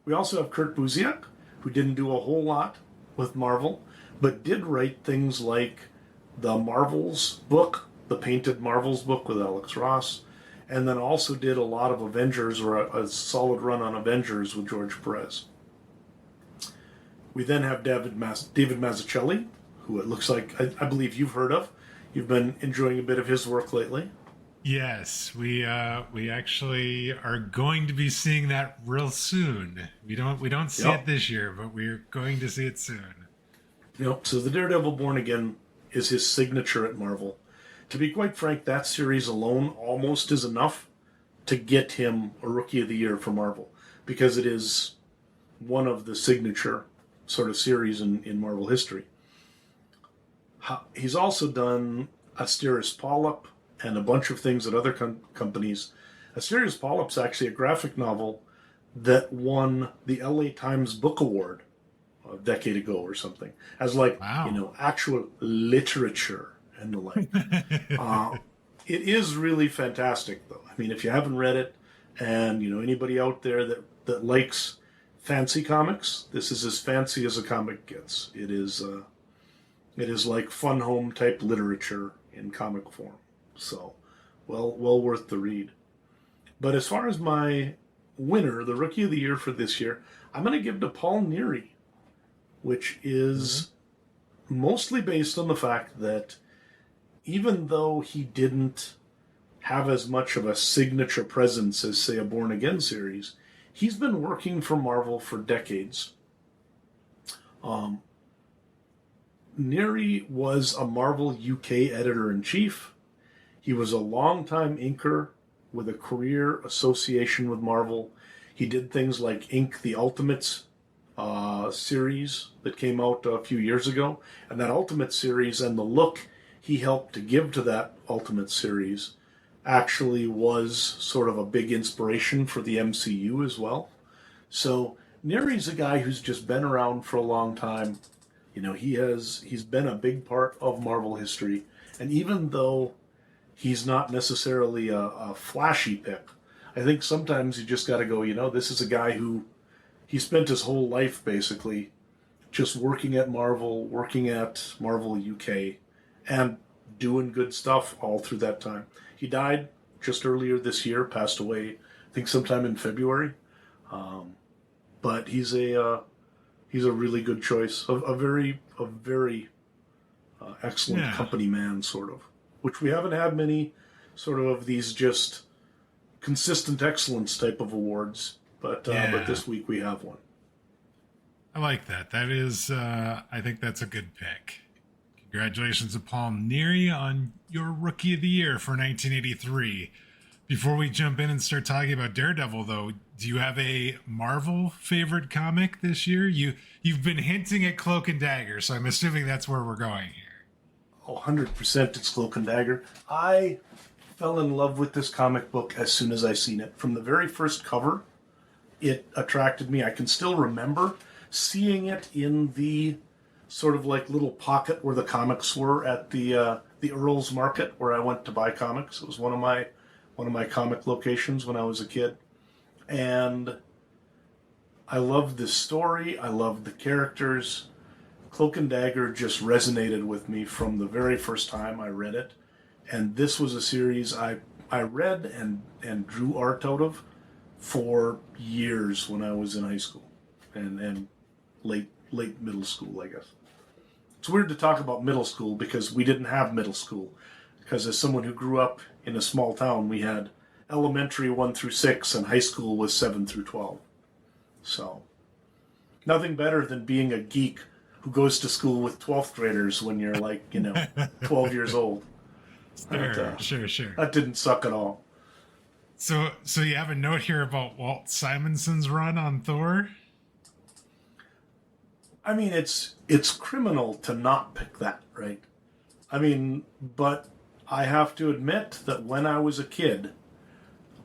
We also have Kurt Busiek, who didn't do a whole lot with Marvel, but did write things like the Marvels book, the Painted Marvels book with Alex Ross, and then also did a lot of Avengers, or a solid run on Avengers with George Perez. We then have David Mazzucchelli, who it looks like, I believe you've heard of. You've been enjoying a bit of his work lately. Yes, we actually are going to be seeing that real soon. We don't see it this year, but we're going to see it soon. Yep. So the Daredevil Born Again is his signature at Marvel. To be quite frank, that series alone almost is enough to get him a Rookie of the Year for Marvel, because it is one of the signature sort of series in Marvel history. He's also done Asterios Polyp and a bunch of things at other companies. Asterios Polyp's actually a graphic novel that won the LA Times Book Award a decade ago or something, as actual literature and the like. It is really fantastic, though. I mean, if you haven't read it, and anybody out there that likes fancy comics, this is as fancy as a comic gets. It is like fun home type literature in comic form. So, well worth the read. But as far as my winner, the Rookie of the Year for this year, I'm going to give to Paul Neary, which is mostly based on the fact that even though he didn't have as much of a signature presence as, say, a Born Again series, he's been working for Marvel for decades. Neary was a Marvel UK editor-in-chief. He was a longtime inker with a career association with Marvel. He did things like ink the Ultimates series that came out a few years ago. And that Ultimate series and the look he helped to give to that Ultimate series actually was sort of a big inspiration for the MCU as well. So Neary's a guy who's just been around for a long time. He's been a big part of Marvel history. And even though he's not necessarily a flashy pick, I think sometimes you just got to go, this is a guy who he spent his whole life basically just working at Marvel UK, and doing good stuff all through that time. He died just earlier this year, passed away, I think sometime in February. But he's a really good choice, a very excellent company man, sort of, which we haven't had many sort of these just consistent excellence type of awards, but this week we have one. I like that. That is, I think that's a good pick. Congratulations to Paul Neary on your Rookie of the Year for 1983. Before we jump in and start talking about Daredevil, though, do you have a Marvel favorite comic this year? You've been hinting at Cloak and Dagger, so I'm assuming that's where we're going here. Oh, 100% it's Cloak and Dagger. I fell in love with this comic book as soon as I seen it. From the very first cover, it attracted me. I can still remember seeing it in the sort of like little pocket where the comics were at the Earl's Market where I went to buy comics. It was one of my comic locations when I was a kid. And I loved this story. I loved the characters. Cloak and Dagger just resonated with me from the very first time I read it. And this was a series I read and drew art out of for years when I was in high school and late middle school, I guess. It's weird to talk about middle school because we didn't have middle school. Because as someone who grew up in a small town, we had elementary 1 through 6 and high school was 7 through 12. So, nothing better than being a geek who goes to school with 12th graders when you're 12 years old. Sure. That didn't suck at all. So you have a note here about Walt Simonson's run on Thor? I mean, it's criminal to not pick that, right? I mean, but I have to admit that when I was a kid,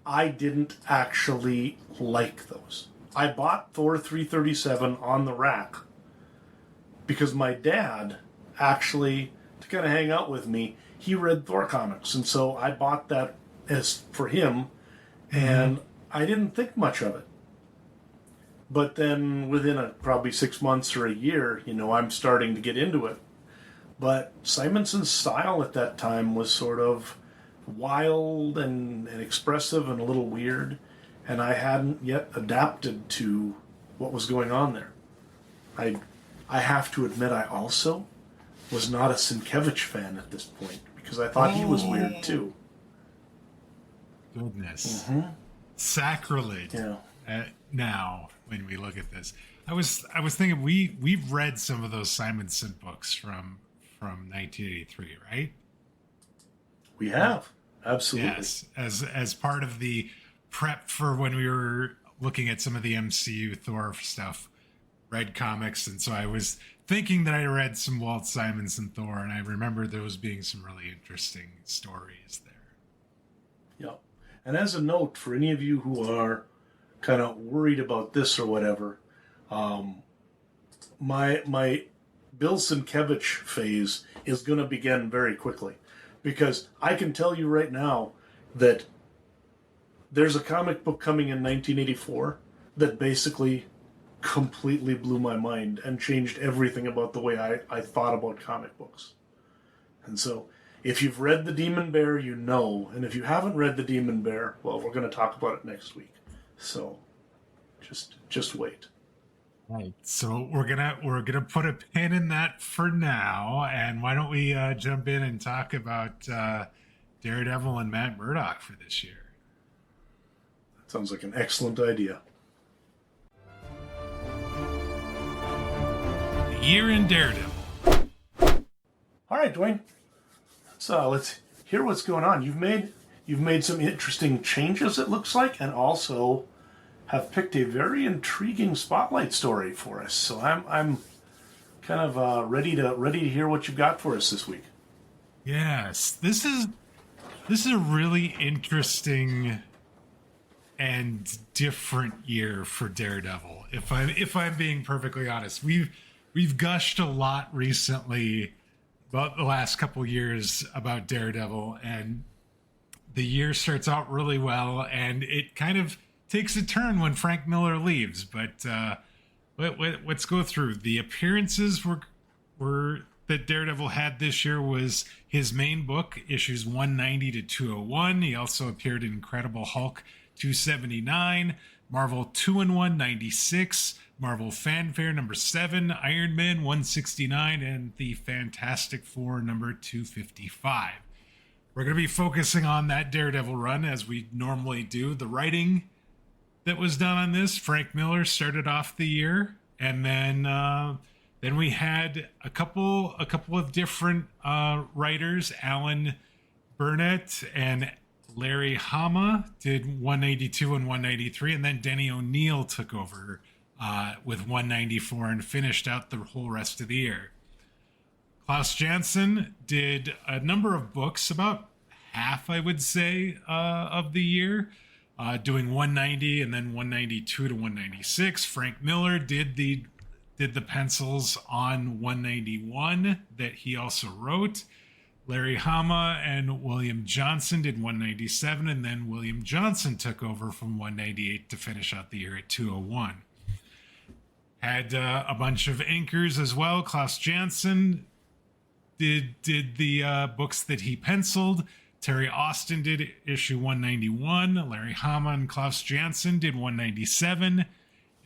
I didn't actually like those. I bought Thor 337 on the rack because my dad actually, to kind of hang out with me, he read Thor comics. And so I bought that as for him, and I didn't think much of it. But then within probably 6 months or a year, I'm starting to get into it. But Simonson's style at that time was sort of wild and expressive and a little weird. And I hadn't yet adapted to what was going on there. I have to admit I also was not a Sienkiewicz fan at this point because I thought he was weird too. Goodness. Sacrilege. Yeah. Now, when we look at this, I was thinking we've read some of those Simonson books from 1983, right? We have, absolutely. Yes, as part of the prep for when we were looking at some of the MCU Thor stuff, read comics, and so I was thinking that I read some Walt Simonson Thor, and I remember those being some really interesting stories there. Yeah, and as a note for any of you who are kind of worried about this or whatever, my Bill Sienkiewicz phase is going to begin very quickly, because I can tell you right now that there's a comic book coming in 1984 that basically completely blew my mind and changed everything about the way I thought about comic books. And so, if you've read The Demon Bear, you know, and if you haven't read The Demon Bear, well, we're going to talk about it next week. So, just wait. Right. So we're gonna put a pin in that for now, and why don't we jump in and talk about Daredevil and Matt Murdock for this year? Sounds like an excellent idea. The year in Daredevil. All right, Dwayne. So let's hear what's going on. You've made some interesting changes, it looks like, and also have picked a very intriguing spotlight story for us. So I'm kind of ready to hear what you've got for us this week. Yes, this is a really interesting and different year for Daredevil. If I'm being perfectly honest, we've gushed a lot recently about the last couple years about Daredevil, and the year starts out really well, and it kind of takes a turn when Frank Miller leaves. But let's go through the appearances were that Daredevil had this year. Was his main book, issues 190 to 201. He also appeared in Incredible Hulk 279, Marvel 2-in-1 96, Marvel Fanfare number 7, Iron Man 169, and the Fantastic Four number 255. We're going to be focusing on that Daredevil run as we normally do. The writing that was done on this, Frank Miller started off the year, and then Then we had a couple of different writers, Alan Brennert and Larry Hama did 192 and 193, and then Denny O'Neil took over with 194 and finished out the whole rest of the year. Klaus Janson did a number of books, about half, I would say, of the year, doing 190 and then 192 to 196. Frank Miller did the pencils on 191 that he also wrote. Larry Hama and William Janson did 197, and then William Janson took over from 198 to finish out the year at 201. Had a bunch of inkers as well. Klaus Janson did the books that he penciled. Terry Austin did issue 191. Larry Hama and Klaus Janson did 197.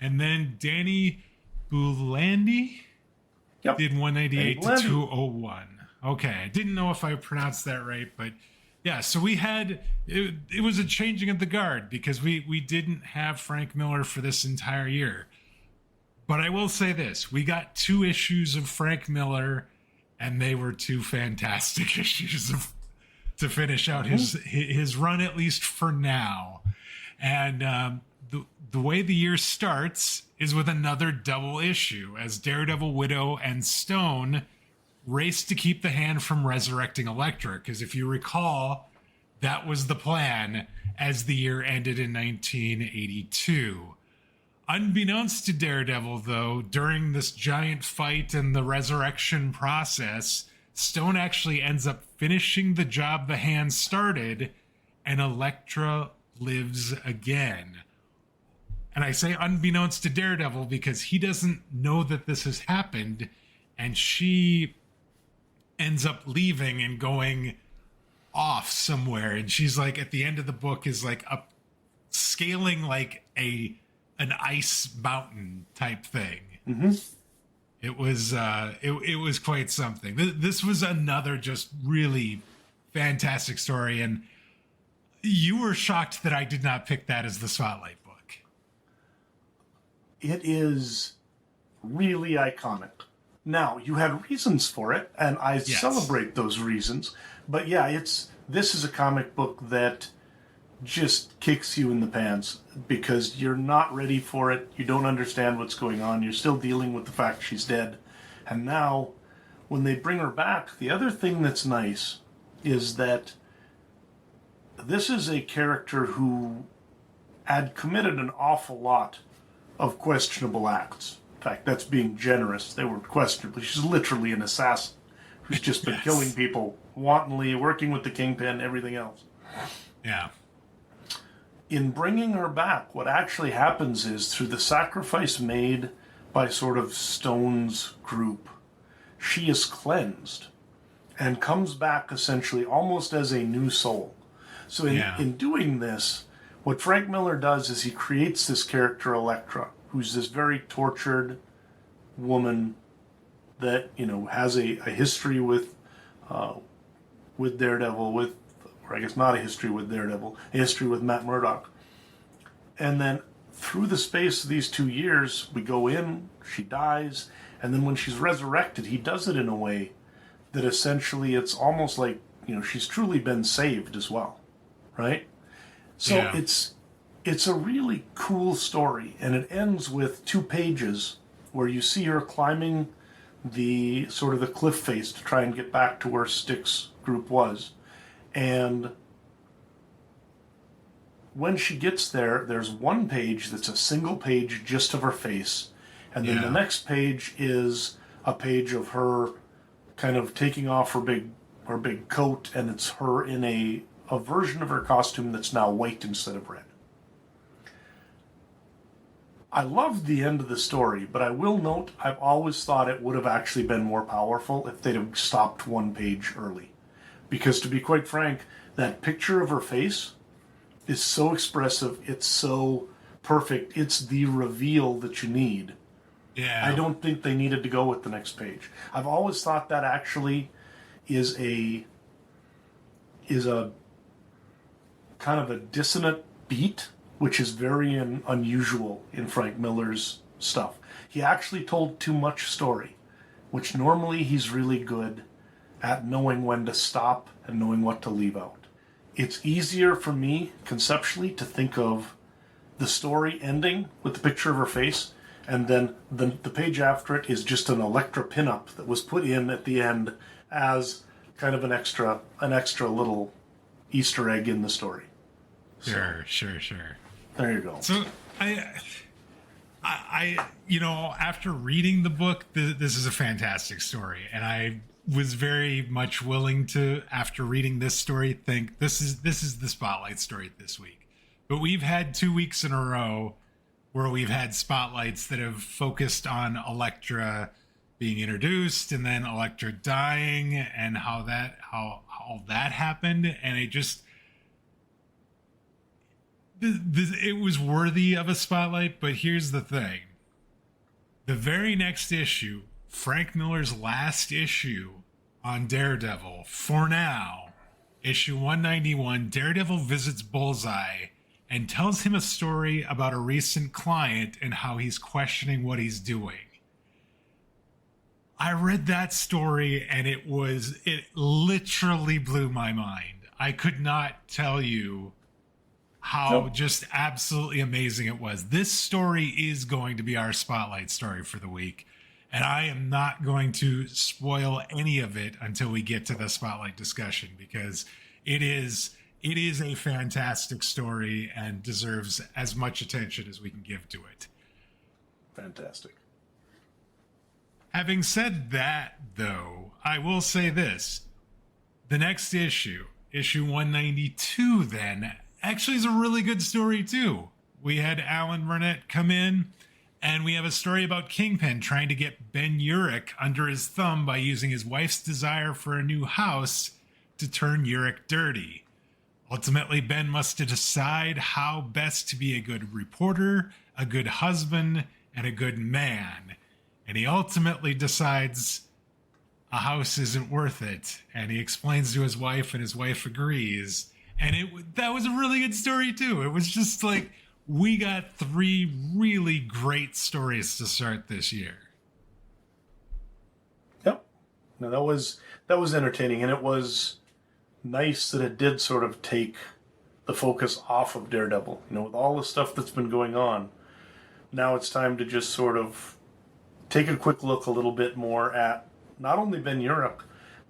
And then Danny Bulandi did 198 to 201. Okay, I didn't know if I pronounced that right, but yeah, so we had, it was a changing of the guard because we didn't have Frank Miller for this entire year. But I will say this, we got 2 issues of Frank Miller, and they were 2 fantastic issues to finish out his run, at least for now. And the way the year starts is with another double issue, as Daredevil, Widow, and Stone race to keep the Hand from resurrecting Elektra, because if you recall, that was the plan as the year ended in 1982. Unbeknownst to Daredevil, though, during this giant fight and the resurrection process, Stone actually ends up finishing the job the Hand started, and Elektra lives again. And I say unbeknownst to Daredevil because he doesn't know that this has happened, and she ends up leaving and going off somewhere, and she's like at the end of the book is like up scaling like an ice mountain type thing. It was it was quite something. This was another just really fantastic story, and you were shocked that I did not pick that as the spotlight book. It is really iconic. Now, you had reasons for it, and I celebrate those reasons. But yeah, this is a comic book that just kicks you in the pants because you're not ready for it. You don't understand what's going on. You're still dealing with the fact she's dead. And now, when they bring her back, the other thing that's nice is that this is a character who had committed an awful lot of questionable acts. In fact, that's being generous. They were questionable. She's literally an assassin who's just been killing people wantonly, working with the Kingpin, everything else. Yeah. In bringing her back, what actually happens is through the sacrifice made by sort of Stone's group, she is cleansed and comes back essentially almost as a new soul. So in doing this, what Frank Miller does is he creates this character, Elektra, who's this very tortured woman that, you know, has a history with Daredevil, or I guess not a history with Daredevil, a history with Matt Murdock. And then through the space of these 2 years, we go in, she dies, and then when she's resurrected, he does it in a way that essentially it's almost like, you know, she's truly been saved as well, right? So it's a really cool story, and it ends with 2 pages where you see her climbing the sort of the cliff face to try and get back to where Stick's group was. And when she gets there, there's 1 page that's a single page just of her face, and then the next page is a page of her kind of taking off her big coat, and it's her in a version of her costume that's now white instead of red. I loved the end of the story, but I will note I've always thought it would have actually been more powerful if they'd have stopped 1 page early. Because to be quite frank, that picture of her face is so expressive, it's so perfect, it's the reveal that you need. Yeah. I don't think they needed to go with the next page. I've always thought that actually is a kind of a dissonant beat, which is very unusual in Frank Miller's stuff. He actually told too much story. which normally he's really good at knowing when to stop and knowing what to leave out. It's easier for me, conceptually, to think of the story ending with the picture of her face, and then the page after it is just an Elektra pinup that was put in at the end as kind of an extra little Easter egg in the story. Sure. There you go. So I after reading the book, this is a fantastic story, and I was very much willing to, after reading this story, think this is the spotlight story this week. But we've had 2 weeks in a row where we've had spotlights that have focused on Elektra being introduced and then Elektra dying and how that happened, and it was worthy of a spotlight. But here's the thing: the very next issue, Frank Miller's last issue on Daredevil, for now, issue 191, Daredevil visits Bullseye and tells him a story about a recent client and how he's questioning what he's doing. I read that story and it literally blew my mind. I could not tell you how just absolutely amazing it was. This story is going to be our spotlight story for the week, and I am not going to spoil any of it until we get to the spotlight discussion, because it is a fantastic story and deserves as much attention as we can give to it. Fantastic. Having said that, though, I will say this. The next issue 192, then, actually is a really good story, too. We had Alan Brennert come in, and we have a story about Kingpin trying to get Ben Urich under his thumb by using his wife's desire for a new house to turn Urich dirty. Ultimately, Ben must decide how best to be a good reporter, a good husband, and a good man. And he ultimately decides a house isn't worth it. And he explains to his wife, and his wife agrees. And that was a really good story, too. It was just like, we got 3 really great stories to start this year. Yep. No, that was entertaining, and it was nice that it did sort of take the focus off of Daredevil. With all the stuff that's been going on, now it's time to just sort of take a quick look a little bit more at not only Ben Urich,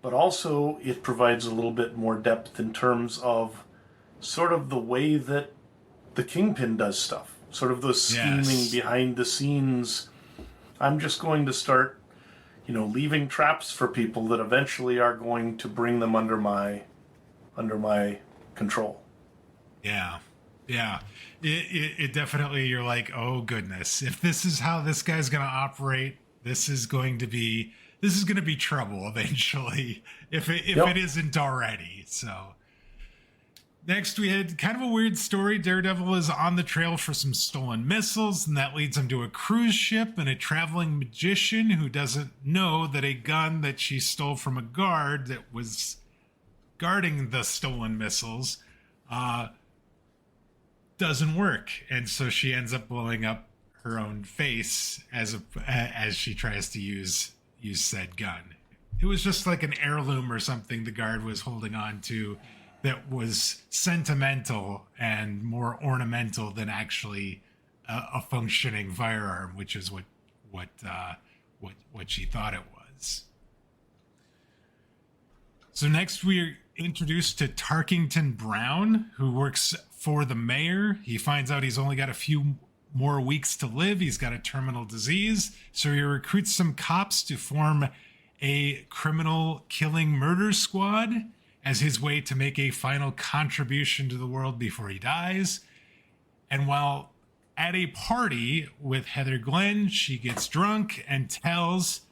but also it provides a little bit more depth in terms of sort of the way that the Kingpin does stuff. Sort of the scheming behind the scenes. I'm just going to start, leaving traps for people that eventually are going to bring them under my control. Yeah. It definitely, you're like, oh goodness, if this is how this guy's going to operate, this is going to be trouble eventually, if it isn't already. So next we had kind of a weird story. Daredevil is on the trail for some stolen missiles, and that leads him to a cruise ship and a traveling magician who doesn't know that a gun that she stole from a guard that was guarding the stolen missiles doesn't work, and so she ends up blowing up her own face as she tries to use said gun. It was just like an heirloom or something the guard was holding on to that was sentimental and more ornamental than actually a functioning firearm, which is what she thought it was. So next we're introduced to Tarkington Brown, who works for the mayor. He finds out he's only got a few more weeks to live. He's got a terminal disease. So he recruits some cops to form a criminal killing murder squad as his way to make a final contribution to the world before he dies. And while at a party with Heather Glenn, she gets drunk and tells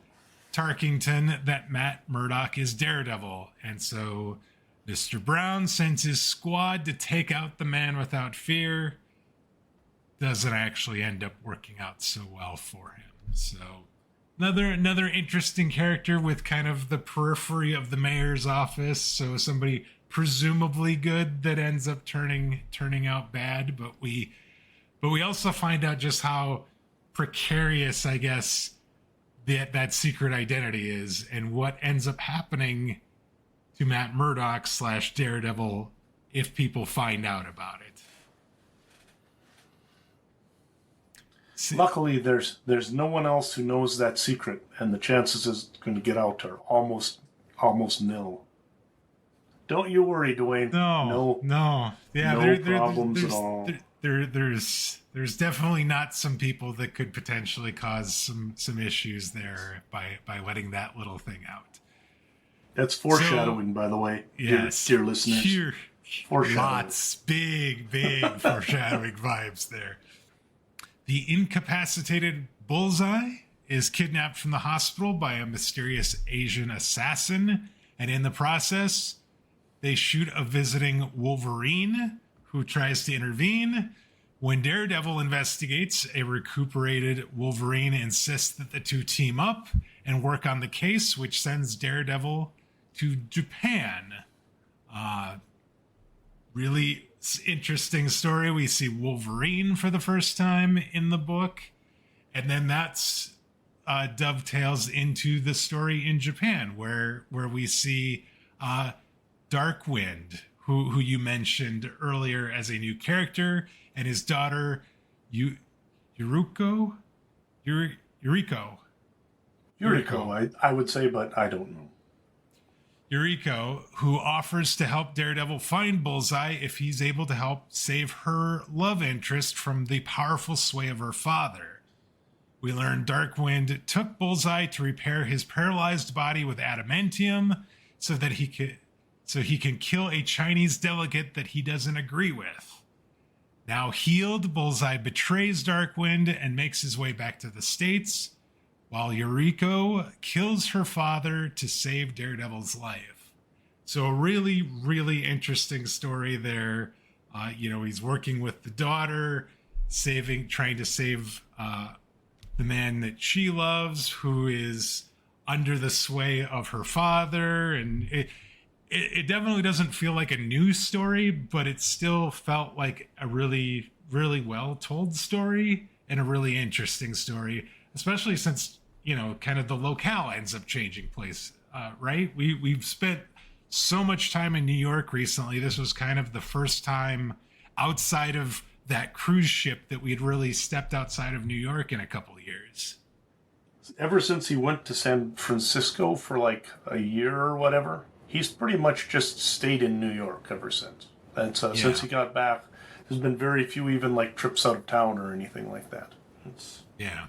Tarkington that Matt Murdock is Daredevil. And so Mr. Brown sends his squad to take out the man without fear. Doesn't actually end up working out so well for him. So another interesting character with kind of the periphery of the mayor's office. So somebody presumably good that ends up turning out bad. But we also find out just how precarious, I guess, that secret identity is, and what ends up happening to Matt Murdock / Daredevil if people find out about it. Luckily, there's no one else who knows that secret, and the chances it's going to get out are almost nil. Don't you worry, Dwayne. No. Yeah, no problems at all. There's definitely not some people that could potentially cause some issues there by letting that little thing out. That's foreshadowing, by the way, yes, dear listeners. Lots, big foreshadowing vibes there. The incapacitated Bullseye is kidnapped from the hospital by a mysterious Asian assassin, and in the process, they shoot a visiting Wolverine who tries to intervene. When Daredevil investigates, a recuperated Wolverine insists that the two team up and work on the case, which sends Daredevil to Japan. Really interesting story. We see Wolverine for the first time in the book, and then that's dovetails into the story in Japan, where we see Darkwind, who you mentioned earlier as a new character, and his daughter Yuriko, I would say, but I don't know. Yuriko, who offers to help Daredevil find Bullseye if he's able to help save her love interest from the powerful sway of her father. We learn Darkwind took Bullseye to repair his paralyzed body with adamantium so he can kill a Chinese delegate that he doesn't agree with. Now healed, Bullseye betrays Darkwind and makes his way back to the States, while Yuriko kills her father to save Daredevil's life. So a really, really interesting story there. He's working with the daughter, trying to save the man that she loves, who is under the sway of her father. And it definitely doesn't feel like a news story, but it still felt like a really, really well told story and a really interesting story, especially since, kind of the locale ends up changing place, right? We've spent so much time in New York recently. This was kind of the first time outside of that cruise ship that we'd really stepped outside of New York in a couple of years. Ever since he went to San Francisco for like a year or whatever, he's pretty much just stayed in New York ever since. And so since he got back, there's been very few even like trips out of town or anything like that. Yeah.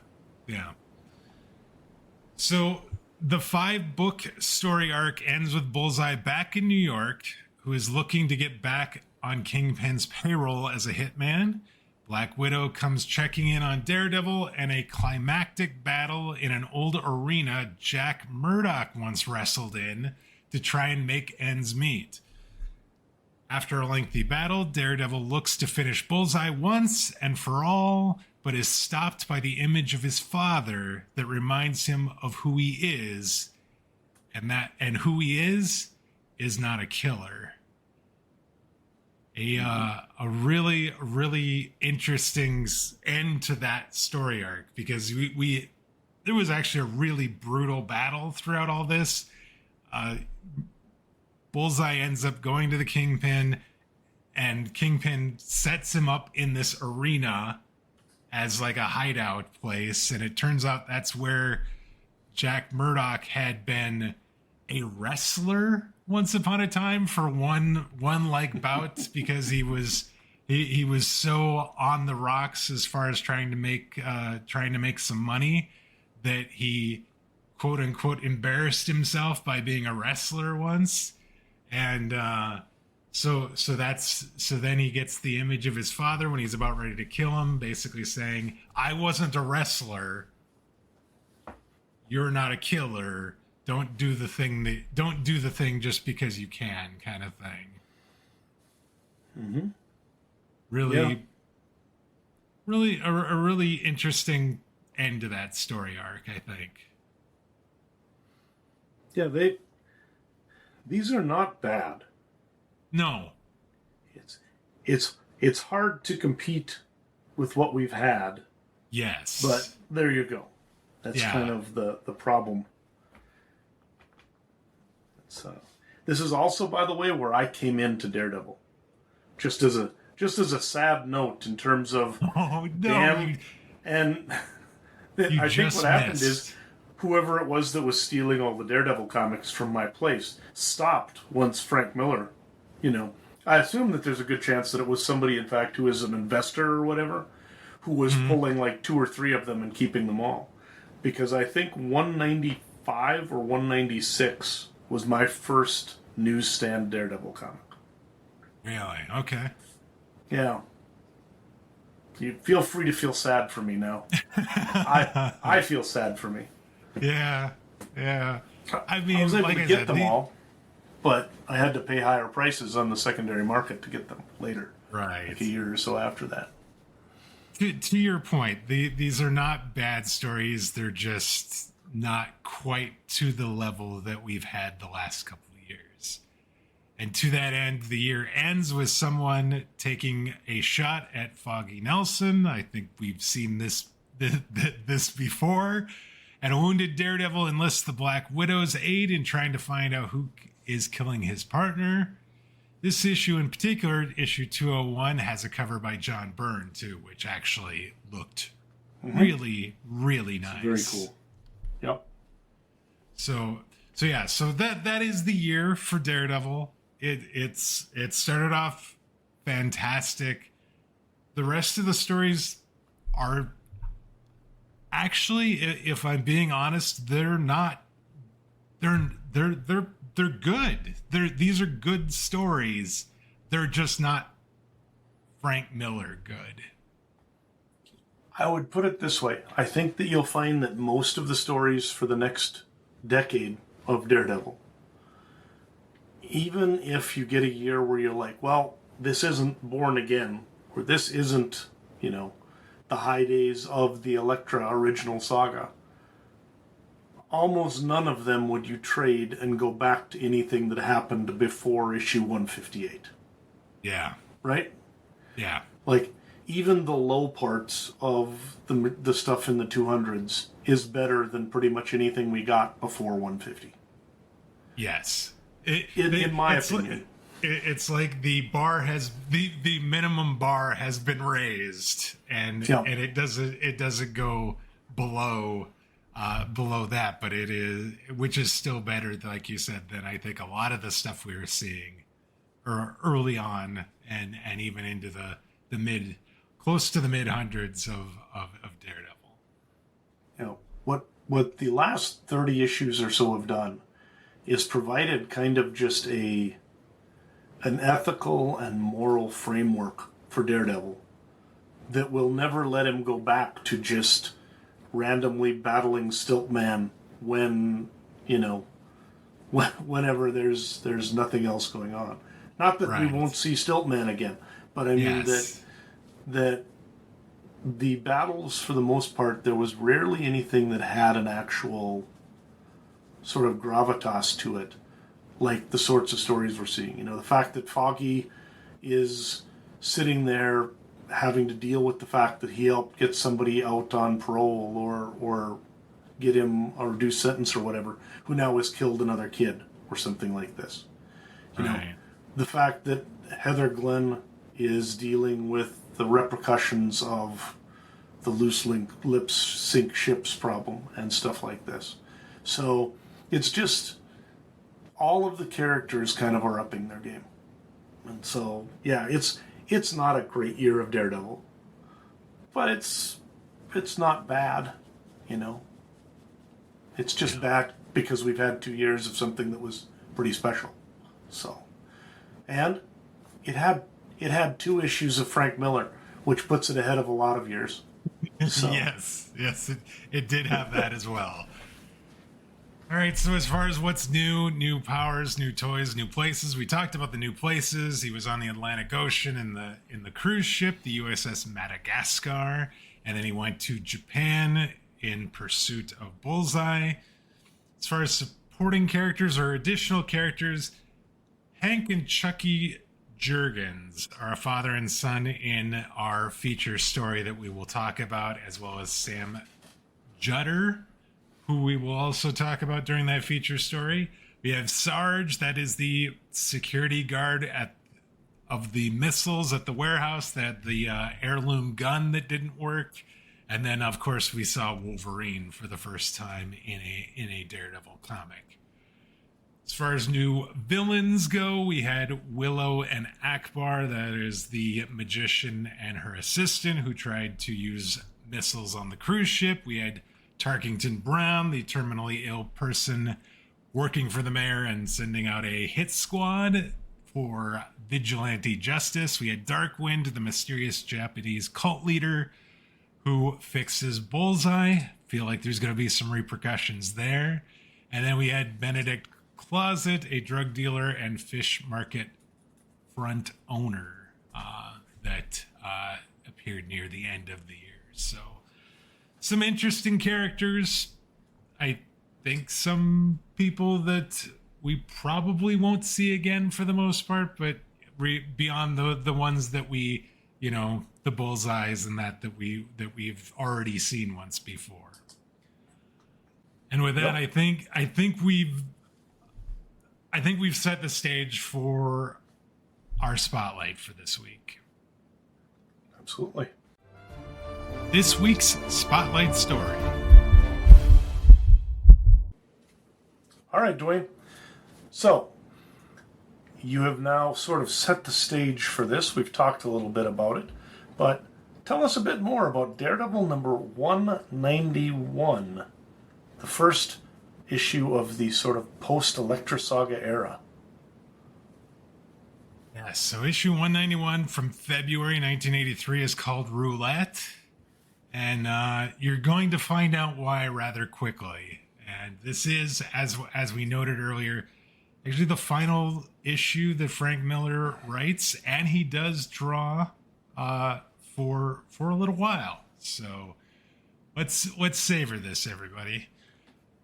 So the 5-book story arc ends with Bullseye back in New York, who is looking to get back on Kingpin's payroll as a hitman. Black Widow comes checking in on Daredevil, and a climactic battle in an old arena Jack Murdock once wrestled in to try and make ends meet. After a lengthy battle, Daredevil looks to finish Bullseye once and for all, but is stopped by the image of his father that reminds him of who he is, and who he is not a killer. A really, really interesting end to that story arc, because there was actually a really brutal battle throughout all this. Bullseye ends up going to the Kingpin, and Kingpin sets him up in this arena as like a hideout place, and it turns out that's where Jack Murdock had been a wrestler once upon a time for one like bout, because he was so on the rocks as far as trying to make some money that he quote unquote embarrassed himself by being a wrestler once. And so then he gets the image of his father when he's about ready to kill him, basically saying, "I wasn't a wrestler. You're not a killer. Don't do the thing just because you can," kind of thing. Mm-hmm. Really a really interesting end to that story arc, I think. Yeah, these are not bad. No. It's hard to compete with what we've had. Yes. But there you go. That's kind of the problem. This is also, by the way, where I came into Daredevil. Just as a sad note in terms of I think what happened is whoever it was that was stealing all the Daredevil comics from my place stopped once Frank Miller, I assume that there's a good chance that it was somebody, in fact, who is an investor or whatever, who was pulling like 2 or 3 of them and keeping them all. Because I think 195 or 196 was my first newsstand Daredevil comic. Really? Okay. Yeah. You feel free to feel sad for me now. I feel sad for me. Yeah. I mean, I was able like to get them all, but I had to pay higher prices on the secondary market to get them later. Right. Like a year or so after that. To your point, these are not bad stories. They're just not quite to the level that we've had the last couple of years. And to that end, the year ends with someone taking a shot at Foggy Nelson. I think we've seen this before. And a wounded Daredevil enlists the Black Widow's aid in trying to find out who is killing his partner. This issue in particular, issue 201, has a cover by John Byrne, too, which actually looked really, really nice. Very cool. Yep. So that is the year for Daredevil. It started off fantastic. The rest of the stories are actually, if I'm being honest, they're not. They're good. These are good stories. They're just not Frank Miller good. I would put it this way. I think that you'll find that most of the stories for the next decade of Daredevil, even if you get a year where you're like, well, this isn't Born Again, or this isn't, the high days of the Elektra original saga, almost none of them would you trade and go back to anything that happened before issue 158. Yeah. Right? Yeah. Like, even the low parts of the stuff in the 200s is better than pretty much anything we got before 150. Yes. In my opinion. It's like the bar has the minimum bar has been raised, and it doesn't go below that, but it is, which is still better, like you said, than I think a lot of the stuff we were seeing early on, and even into the mid, close to the mid hundreds of Daredevil. What the last 30 issues or so have done is provided kind of just an ethical and moral framework for Daredevil that will never let him go back to just randomly battling Stiltman when, whenever there's nothing else going on. Not that we won't see Stiltman again, but I mean that the battles, for the most part, there was rarely anything that had an actual sort of gravitas to it, like the sorts of stories we're seeing. The fact that Foggy is sitting there having to deal with the fact that he helped get somebody out on parole or get him a reduced sentence or whatever, who now has killed another kid or something like this. The fact that Heather Glenn is dealing with the repercussions of the loose lips sink ships problem and stuff like this. So it's just all of the characters kind of are upping their game. And so, yeah, it's not a great year of Daredevil, but it's not bad, It's just bad because we've had 2 years of something that was pretty special. So, and it had 2 issues of Frank Miller, which puts it ahead of a lot of years. So. Yes, it did have that as well. All right, so as far as what's new powers, new toys, new places, we talked about the new places. He was on the Atlantic Ocean in the cruise ship, the USS Madagascar, and then he went to Japan in pursuit of Bullseye. As far as supporting characters or additional characters, Hank and Chucky Jurgens are a father and son in our feature story that we will talk about, as well as Sam Jutter, who we will also talk about during that feature story. We have Sarge, that is the security guard of the missiles at the warehouse, that the heirloom gun that didn't work. And then, of course, we saw Wolverine for the first time in a Daredevil comic. As far as new villains go, we had Willow and Akbar, that is the magician and her assistant who tried to use missiles on the cruise ship. We had Tarkington Brown, the terminally ill person working for the mayor and sending out a hit squad for vigilante justice. We had Darkwind, the mysterious Japanese cult leader who fixes Bullseye. Feel like there's going to be some repercussions there. And then we had Benedict Closet, a drug dealer and fish market front owner that appeared near the end of the year. So some interesting characters. I think some people that we probably won't see again for the most part, but beyond the ones that we, the Bullseyes and that we've already seen once before. And with that, yep. I think we've set the stage for our spotlight for this week. Absolutely. This week's spotlight story. All right, Dwayne. So, you have now sort of set the stage for this. We've talked a little bit about it, but tell us a bit more about Daredevil number 191, the first issue of the sort of post-Elektra Saga era. Yes, so issue 191 from February 1983 is called Roulette, and you're going to find out why rather quickly. And this is, as we noted earlier, actually the final issue that Frank Miller writes, and he does draw for a little while. So let's savor this, everybody.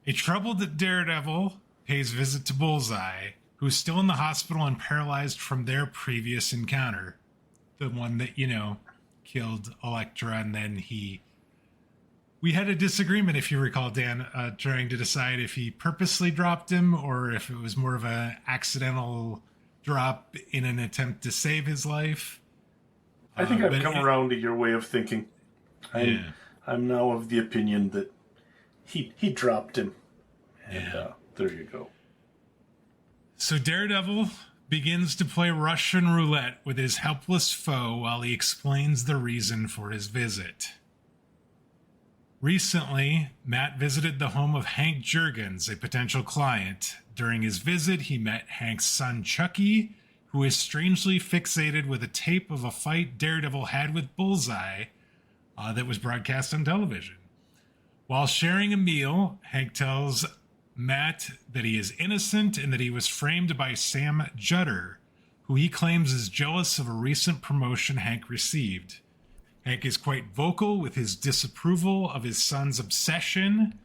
A troubled Daredevil pays visit to Bullseye, who's still in the hospital and paralyzed from their previous encounter. The one that, killed Elektra, and then we had a disagreement, if you recall, Dan, trying to decide if he purposely dropped him or if it was more of an accidental drop in an attempt to save his life. I think I've come around to your way of thinking. I'm now of the opinion that he dropped him. And there you go. So Daredevil begins to play Russian roulette with his helpless foe while he explains the reason for his visit. Recently, Matt visited the home of Hank Jurgens, a potential client. During his visit, he met Hank's son Chucky, who is strangely fixated with a tape of a fight Daredevil had with Bullseye that was broadcast on television. While sharing a meal, Hank tells Matt that he is innocent and that he was framed by Sam Jutter, who he claims is jealous of a recent promotion Hank received. Hank is quite vocal with his disapproval of his son's obsession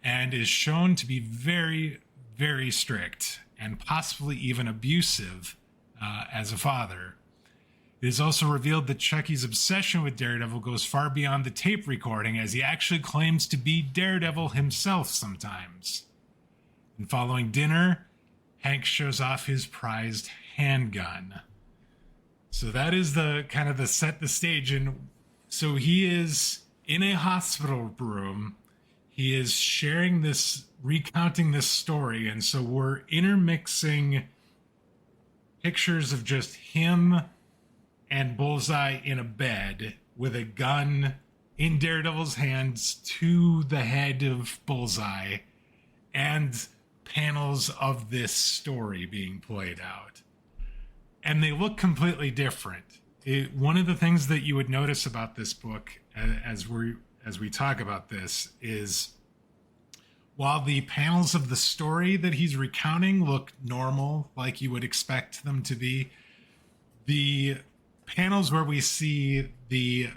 and is shown to be very, very strict and possibly even abusive as a father. It is also revealed that Chucky's obsession with Daredevil goes far beyond the tape recording, as he actually claims to be Daredevil himself sometimes. And following dinner, Hank shows off his prized handgun. So that is the kind of the set the stage. And so he is in a hospital room. He is recounting this story. And so we're intermixing pictures of just him and Bullseye in a bed with a gun in Daredevil's hands to the head of Bullseye and panels of this story being played out. And they look completely different. One of the things that you would notice about this book as we talk about this is while the panels of the story that he's recounting look normal, like you would expect them to be, the panels where we see the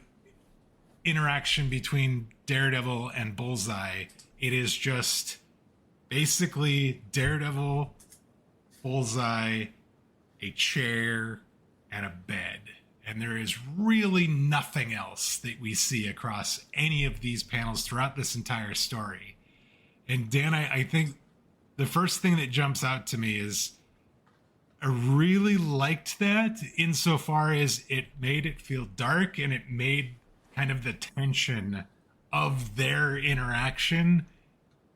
interaction between Daredevil and Bullseye, it is just basically Daredevil, Bullseye, a chair, and a bed. And there is really nothing else that we see across any of these panels throughout this entire story. And Dan, I think the first thing that jumps out to me is I really liked that insofar as it made it feel dark and it made kind of the tension of their interaction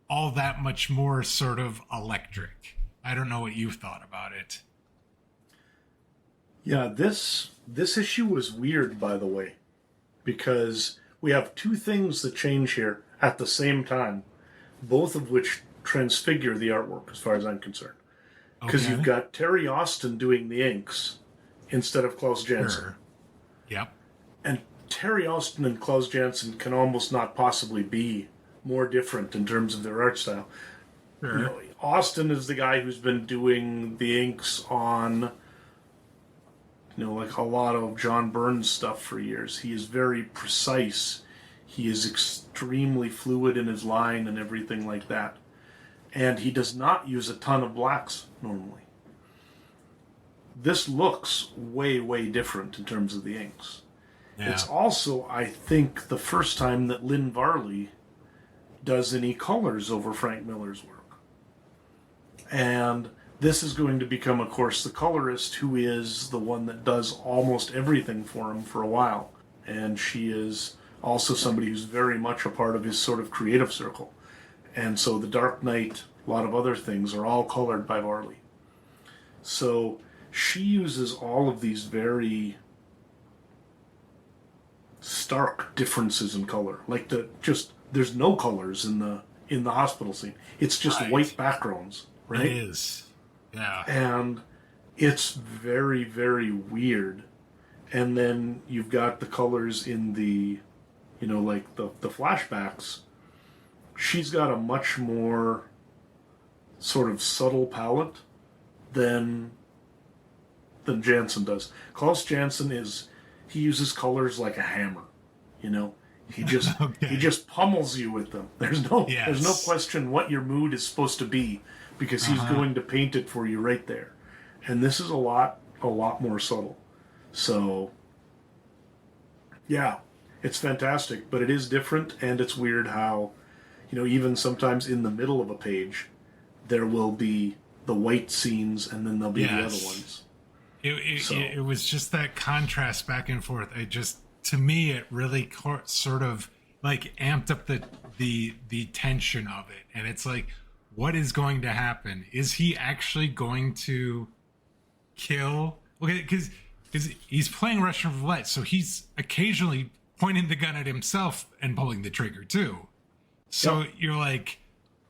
all that much more sort of electric. I don't know what you thought about it. Yeah, this issue was weird, by the way, because we have two things that change here at the same time, both of which transfigure the artwork, as far as I'm concerned. Because you've got Terry Austin doing the inks instead of Klaus Janson. Sure. Yep. And Terry Austin and Klaus Janson can almost not possibly be more different in terms of their art style. Sure. You know, Austin is the guy who's been doing the inks on, like a lot of John Byrne's stuff for years. He is very precise. He is extremely fluid in his line and everything like that. And he does not use a ton of blacks normally. This looks way, way different in terms of the inks. Yeah. It's also, I think, the first time that Lynn Varley does any colors over Frank Miller's work. And this is going to become, of course, the colorist who is the one that does almost everything for him for a while. And she is also somebody who's very much a part of his sort of creative circle. And so the Dark Knight, a lot of other things, are all colored by Varley. So she uses all of these very stark differences in color. Like there's no colors in the hospital scene. It's just white backgrounds, right? It is. Yeah. And it's very, very weird. And then you've got the colors in the, like the flashbacks. She's got a much more sort of subtle palette than Janson does. Klaus Janson he uses colors like a hammer, He just he just pummels you with them. There's no question what your mood is supposed to be because he's going to paint it for you right there. And this is a lot more subtle. So yeah, it's fantastic, but it is different, and it's weird how even sometimes in the middle of a page, there will be the white scenes, and then there'll be the other ones. It was just that contrast back and forth. To me, it really sort of like amped up the tension of it, and it's like, what is going to happen? Is he actually going to kill? Okay, because he's playing Russian roulette, so he's occasionally pointing the gun at himself and pulling the trigger too. So you're like,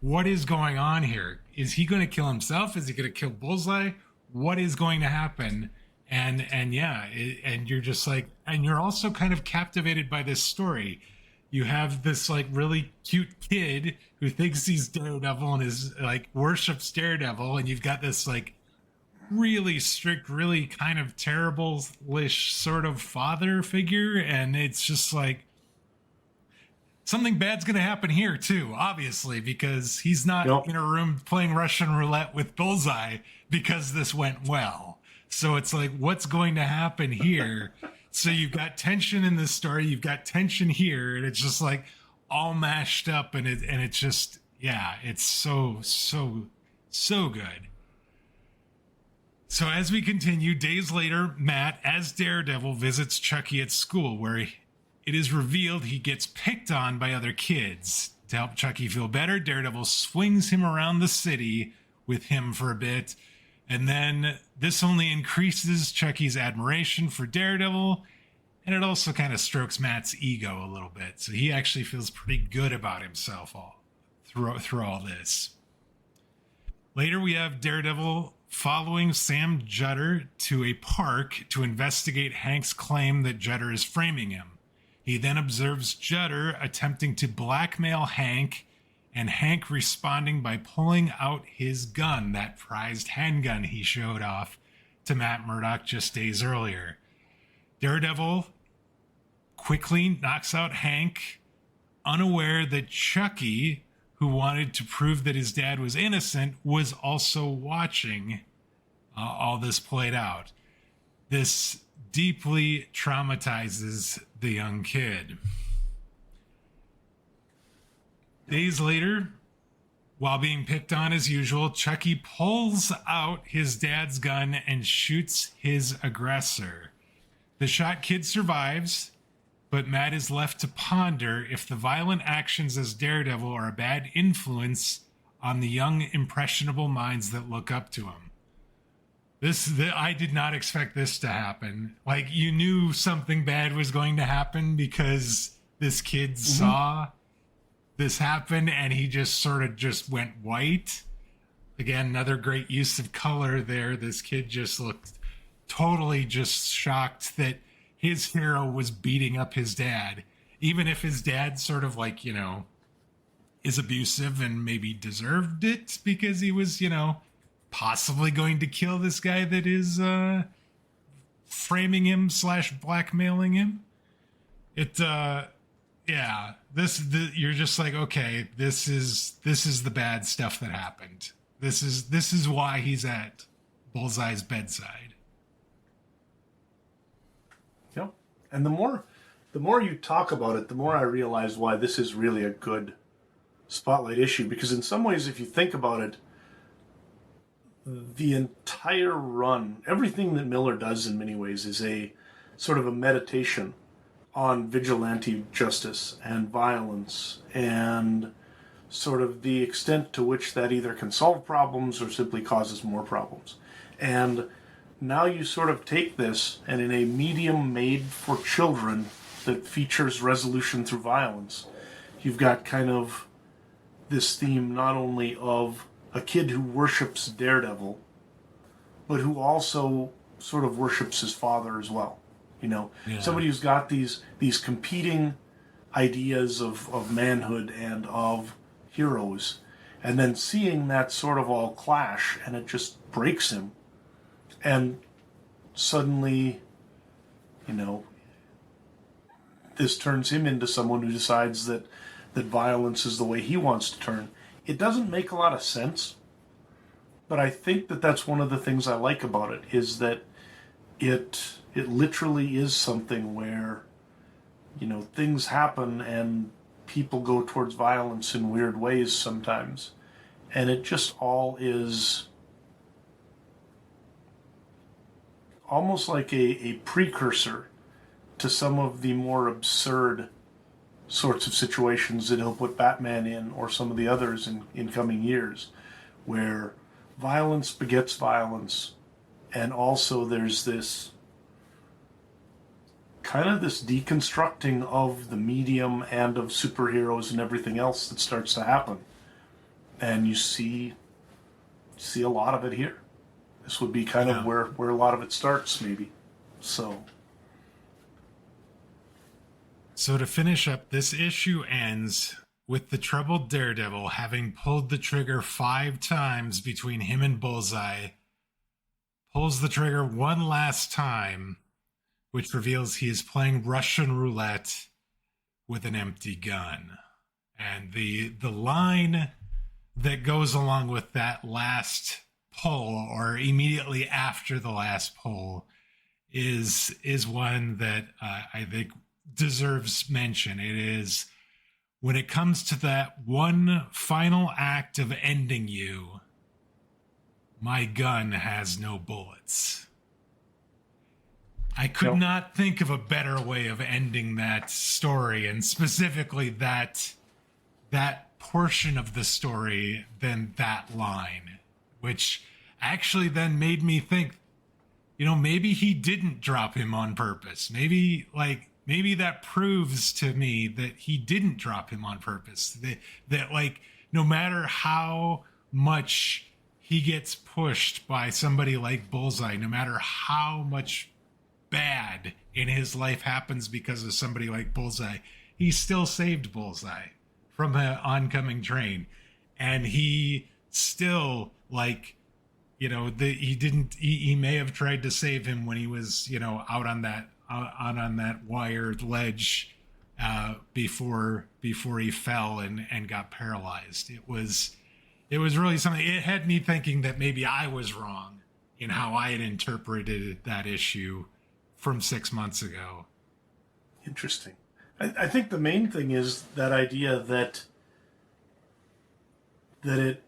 what is going on here? Is he going to kill himself? Is he going to kill Bullseye? What is going to happen? And you're just like, and you're also kind of captivated by this story. You have this like really cute kid who thinks he's Daredevil and is like worships Daredevil, and you've got this like really strict, really kind of terrible-ish sort of father figure, and it's just like, something bad's going to happen here, too, obviously, because he's not in a room playing Russian roulette with Bullseye because this went well. So it's like, what's going to happen here? So you've got tension in this story, you've got tension here, and it's just like all mashed up, and it's just, it's so good. So as we continue, days later, Matt, as Daredevil, visits Chucky at school, where it is revealed he gets picked on by other kids. To help Chucky feel better, Daredevil swings him around the city with him for a bit, and then this only increases Chucky's admiration for Daredevil, and it also kind of strokes Matt's ego a little bit, so he actually feels pretty good about himself through all this. Later, we have Daredevil following Sam Jutter to a park to investigate Hank's claim that Jutter is framing him. He then observes Jutter attempting to blackmail Hank, and Hank responding by pulling out his gun, that prized handgun he showed off to Matt Murdock just days earlier. Daredevil quickly knocks out Hank, unaware that Chucky, who wanted to prove that his dad was innocent, was also watching all this played out. This deeply traumatizes the young kid. Days later, While being picked on as usual, Chucky pulls out his dad's gun and shoots his aggressor. The shot kid survives, but Matt is left to ponder if the violent actions as Daredevil are a bad influence on the young, impressionable minds that look up to him. I did not expect this to happen. Like, you knew something bad was going to happen because this kid saw this happen and he just sort of just went white. Again, another great use of color there. This kid just looked totally just shocked that his hero was beating up his dad. Even if his dad sort of like, you know, is abusive and maybe deserved it because he was, you know, possibly going to kill this guy that is framing him / blackmailing him. You're just like, okay, this is the bad stuff that happened. This is why he's at Bullseye's bedside. Yep. And the more you talk about it, the more I realize why this is really a good spotlight issue. Because in some ways, if you think about it, the entire run, everything that Miller does in many ways is a sort of a meditation on vigilante justice and violence and sort of the extent to which that either can solve problems or simply causes more problems. And now you sort of take this and in a medium made for children that features resolution through violence, you've got kind of this theme not only of a kid who worships Daredevil, but who also sort of worships his father as well. You know, somebody who's got these competing ideas of manhood and of heroes, and then seeing that sort of all clash, and it just breaks him. And suddenly, you know, this turns him into someone who decides that violence is the way he wants to turn. It doesn't make a lot of sense, but I think that that's one of the things I like about it, is that it literally is something where, you know, things happen and people go towards violence in weird ways sometimes. And it just all is almost like a precursor to some of the more absurd sorts of situations that he'll put Batman in, or some of the others in coming years, where violence begets violence, and also there's this kind of this deconstructing of the medium and of superheroes and everything else that starts to happen. And you see a lot of it here. This would be kind of where a lot of it starts, maybe. So to finish up, this issue ends with the troubled Daredevil having pulled the trigger 5 times between him and Bullseye, pulls the trigger one last time, which reveals he is playing Russian roulette with an empty gun. And the line that goes along with that last pull, or immediately after the last pull, is one that I think deserves mention. It is, when it comes to that one final act of ending you, my gun has no bullets. I could not think of a better way of ending that story, and specifically that portion of the story, than that line, which actually then made me think, you know, maybe he didn't drop him on purpose. Maybe that proves to me that he didn't drop him on purpose. That like, no matter how much he gets pushed by somebody like Bullseye, no matter how much bad in his life happens because of somebody like Bullseye, he still saved Bullseye from an oncoming train. And he still, like, you know, he may have tried to save him when he was, you know, out on that wired ledge before he fell and got paralyzed. It was really something. It had me thinking that maybe I was wrong in how I had interpreted that issue from 6 months ago. Interesting. I think the main thing is that idea that that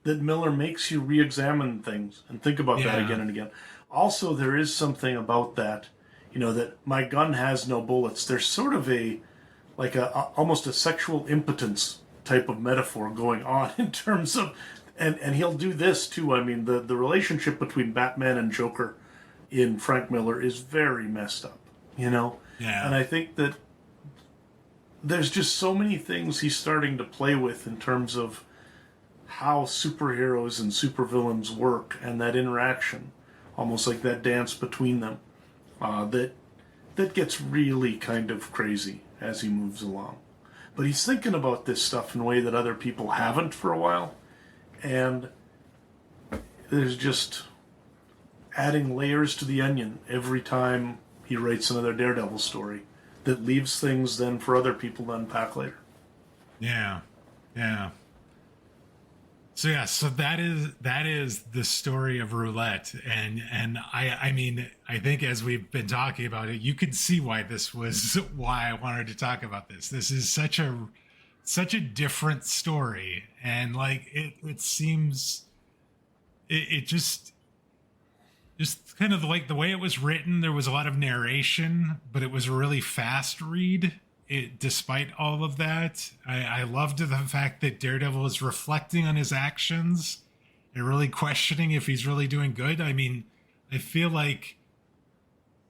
Miller makes you re-examine things and think about that again and again. Also, there is something about that, that my gun has no bullets. There's sort of almost a sexual impotence type of metaphor going on in terms of, and he'll do this too. I mean, the relationship between Batman and Joker in Frank Miller is very messed up, Yeah. And I think that there's just so many things he's starting to play with in terms of how superheroes and supervillains work, and that interaction, almost like that dance between them, that gets really kind of crazy as he moves along. But he's thinking about this stuff in a way that other people haven't for a while, and there's just adding layers to the onion every time he writes another Daredevil story that leaves things then for other people to unpack later. Yeah. So that is the story of Roulette, and I mean, I think as we've been talking about it, you can see why I wanted to talk about this. This is such a different story, and like it seems it just kind of like the way it was written. There was a lot of narration, but it was a really fast read. Despite all of that, I loved the fact that Daredevil is reflecting on his actions and really questioning if he's really doing good. I mean, I feel like,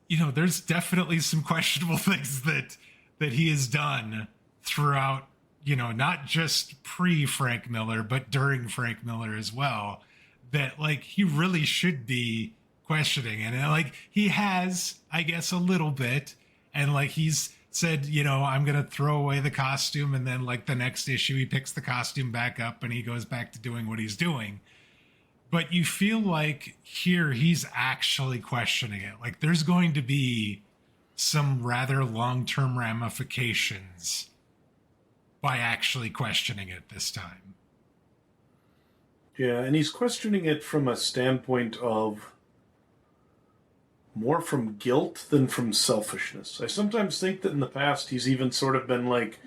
there's definitely some questionable things that he has done throughout, not just pre-Frank Miller, but during Frank Miller as well, that like he really should be questioning. And like he has, I guess, a little bit, and like he's said, I'm going to throw away the costume. And then like the next issue, he picks the costume back up and he goes back to doing what he's doing. But you feel like here he's actually questioning it. Like there's going to be some rather long-term ramifications by actually questioning it this time. Yeah, and he's questioning it from a standpoint of more from guilt than from selfishness. I sometimes think that in the past he's even sort of been like,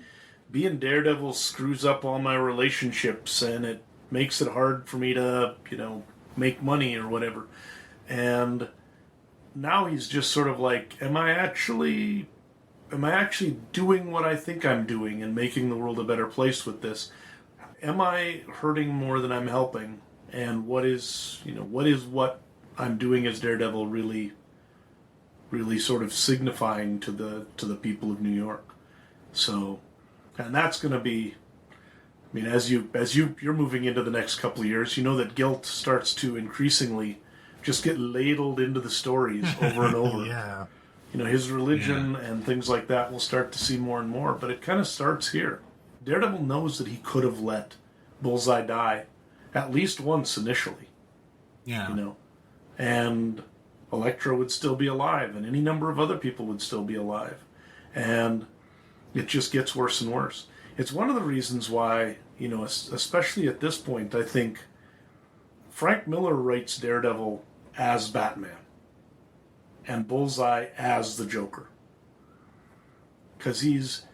being Daredevil screws up all my relationships and it makes it hard for me to, make money or whatever. And now he's just sort of like, am I actually doing what I think I'm doing and making the world a better place with this? Am I hurting more than I'm helping? And what is what I'm doing as Daredevil really sort of signifying to the people of New York? So, and that's going to be, I mean, as you're moving into the next couple of years, that guilt starts to increasingly just get ladled into the stories over and over. Yeah. His religion and things like that we'll start to see more and more, but it kind of starts here. Daredevil knows that he could have let Bullseye die at least once initially. Yeah. And Elektra would still be alive, and any number of other people would still be alive. And it just gets worse and worse. It's one of the reasons why, especially at this point, I think Frank Miller writes Daredevil as Batman and Bullseye as the Joker. Because he's,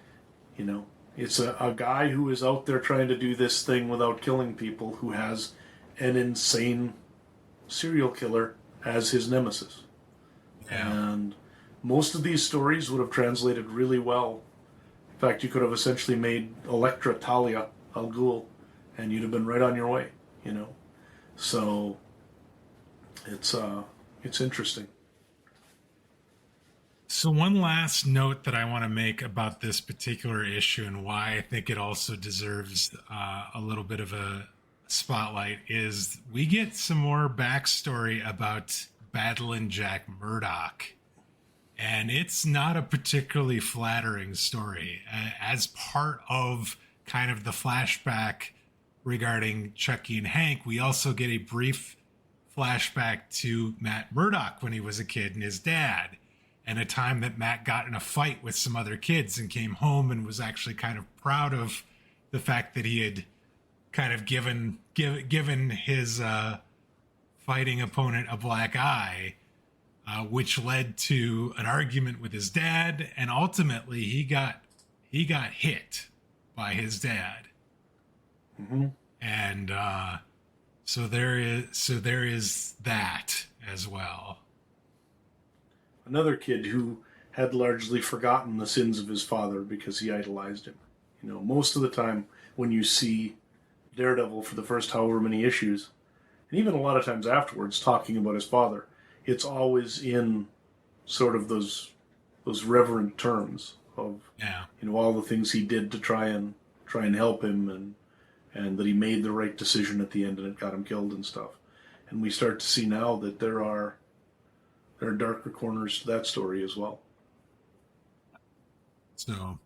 it's a guy who is out there trying to do this thing without killing people, who has an insane serial killer as his nemesis. Yeah. And most of these stories would have translated really well. In fact, you could have essentially made Elektra Talia Al Ghul, and you'd have been right on your way, So it's interesting. So one last note that I want to make about this particular issue and why I think it also deserves a little bit of a spotlight is we get some more backstory about battling Jack Murdock. And it's not a particularly flattering story. As part of kind of the flashback regarding Chucky and Hank, we also get a brief flashback to Matt Murdock when he was a kid and his dad, and a time that Matt got in a fight with some other kids and came home and was actually kind of proud of the fact that he had kind of given his fighting opponent a black eye. Which led to an argument with his dad, and ultimately he got hit by his dad. Mm-hmm. And so there is that as well. Another kid who had largely forgotten the sins of his father because he idolized him. You know, most of the time when you see Daredevil for the first however many issues, and even a lot of times afterwards talking about his father, it's always in sort of those reverent terms of all the things he did to try and help him, and that he made the right decision at the end and it got him killed and stuff. And we start to see now that there are darker corners to that story as well. So,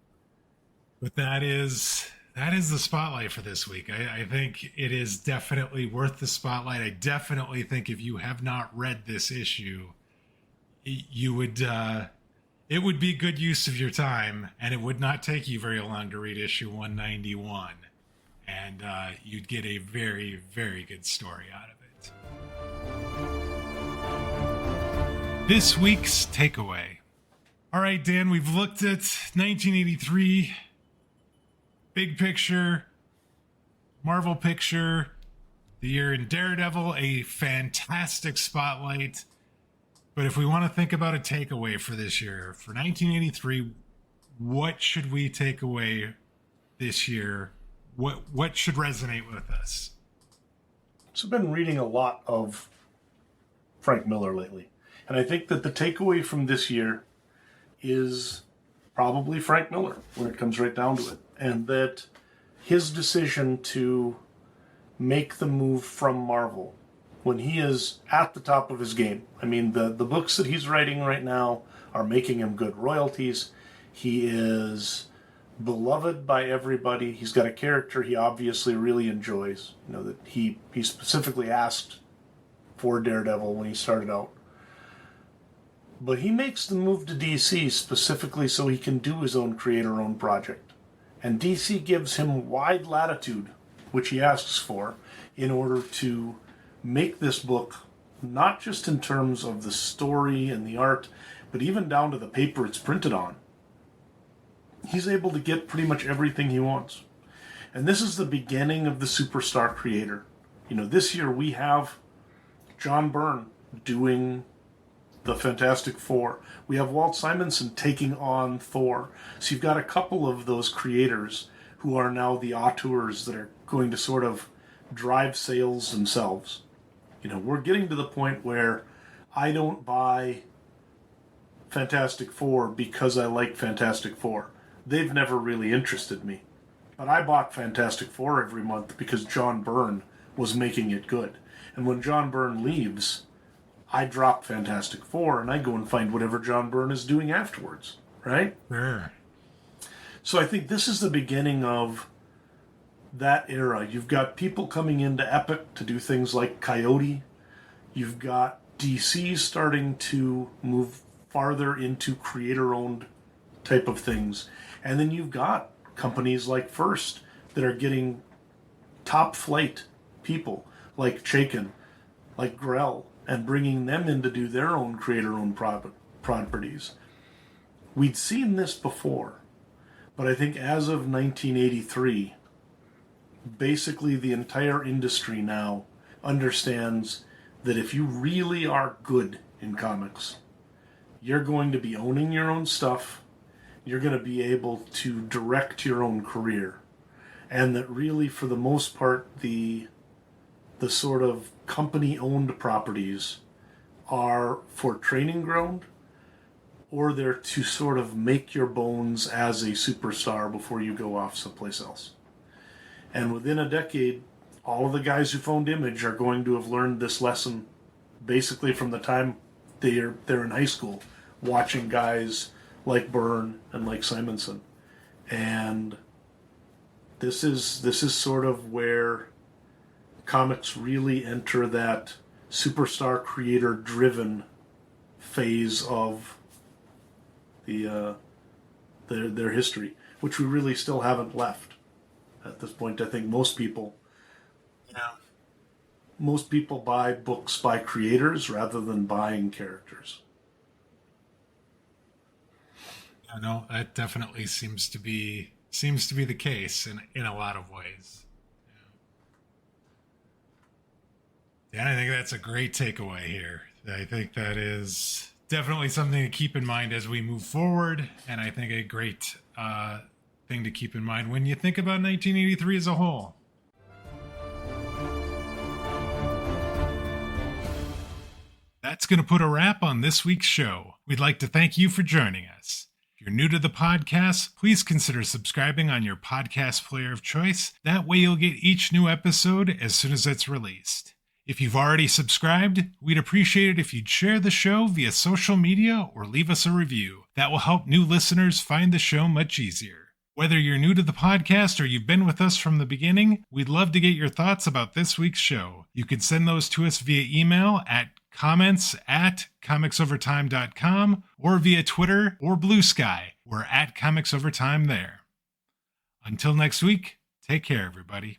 but that is the spotlight for this week. I think it is definitely worth the spotlight. I definitely think if you have not read this issue, you would it would be good use of your time, and it would not take you very long to read issue 191, and you'd get a very, very good story out of it. This week's takeaway. All right, Dan, we've looked at 1983, big picture, Marvel picture, the year in Daredevil, a fantastic spotlight. But if we want to think about a takeaway for this year, for 1983, what should we take away this year? What should resonate with us? So I've been reading a lot of Frank Miller lately. And I think that the takeaway from this year is probably Frank Miller when it comes right down to it. And that his decision to make the move from Marvel when he is at the top of his game. I mean, the books that he's writing right now are making him good royalties. He is beloved by everybody. He's got a character he obviously really enjoys. You know, that he specifically asked for Daredevil when he started out. But he makes the move to DC specifically so he can do his own creator-owned project. And DC gives him wide latitude, which he asks for, in order to make this book, not just in terms of the story and the art, but even down to the paper it's printed on. He's able to get pretty much everything he wants. And this is the beginning of the superstar creator. You know, this year we have John Byrne doing the Fantastic Four. We have Walt Simonson taking on Thor. So you've got a couple of those creators who are now the auteurs that are going to sort of drive sales themselves. You know, we're getting to the point where I don't buy Fantastic Four because I like Fantastic Four. They've never really interested me. But I bought Fantastic Four every month because John Byrne was making it good. And when John Byrne leaves, I drop Fantastic Four and I go and find whatever John Byrne is doing afterwards, right? Sure. So I think this is the beginning of that era. You've got people coming into Epic to do things like Coyote. You've got DC starting to move farther into creator-owned type of things. And then you've got companies like First that are getting top-flight people like Chaykin, like Grell, and bringing them in to do their own creator-owned properties. We'd seen this before, but I think as of 1983, basically the entire industry now understands that if you really are good in comics, you're going to be owning your own stuff, you're going to be able to direct your own career, and that really, for the most part, the sort of company-owned properties are for training ground, or they're to sort of make your bones as a superstar before you go off someplace else. And within a decade, all of the guys who've owned Image are going to have learned this lesson basically from the time they're in high school, watching guys like Byrne and like Simonson. And this is sort of where comics really enter that superstar creator driven phase of their history, which we really still haven't left at this point. I think most people buy books by creators rather than buying characters. No, that definitely seems to be the case in a lot of ways. Yeah, I think that's a great takeaway here. I think that is definitely something to keep in mind as we move forward, and I think a great thing to keep in mind when you think about 1983 as a whole. That's going to put a wrap on this week's show. We'd like to thank you for joining us. If you're new to the podcast, please consider subscribing on your podcast player of choice. That way you'll get each new episode as soon as it's released. If you've already subscribed, we'd appreciate it if you'd share the show via social media or leave us a review. That will help new listeners find the show much easier. Whether you're new to the podcast or you've been with us from the beginning, we'd love to get your thoughts about this week's show. You can send those to us via email at comments@comicsovertime.com or via Twitter or Blue Sky. We're at Comics Over Time there. Until next week, take care, everybody.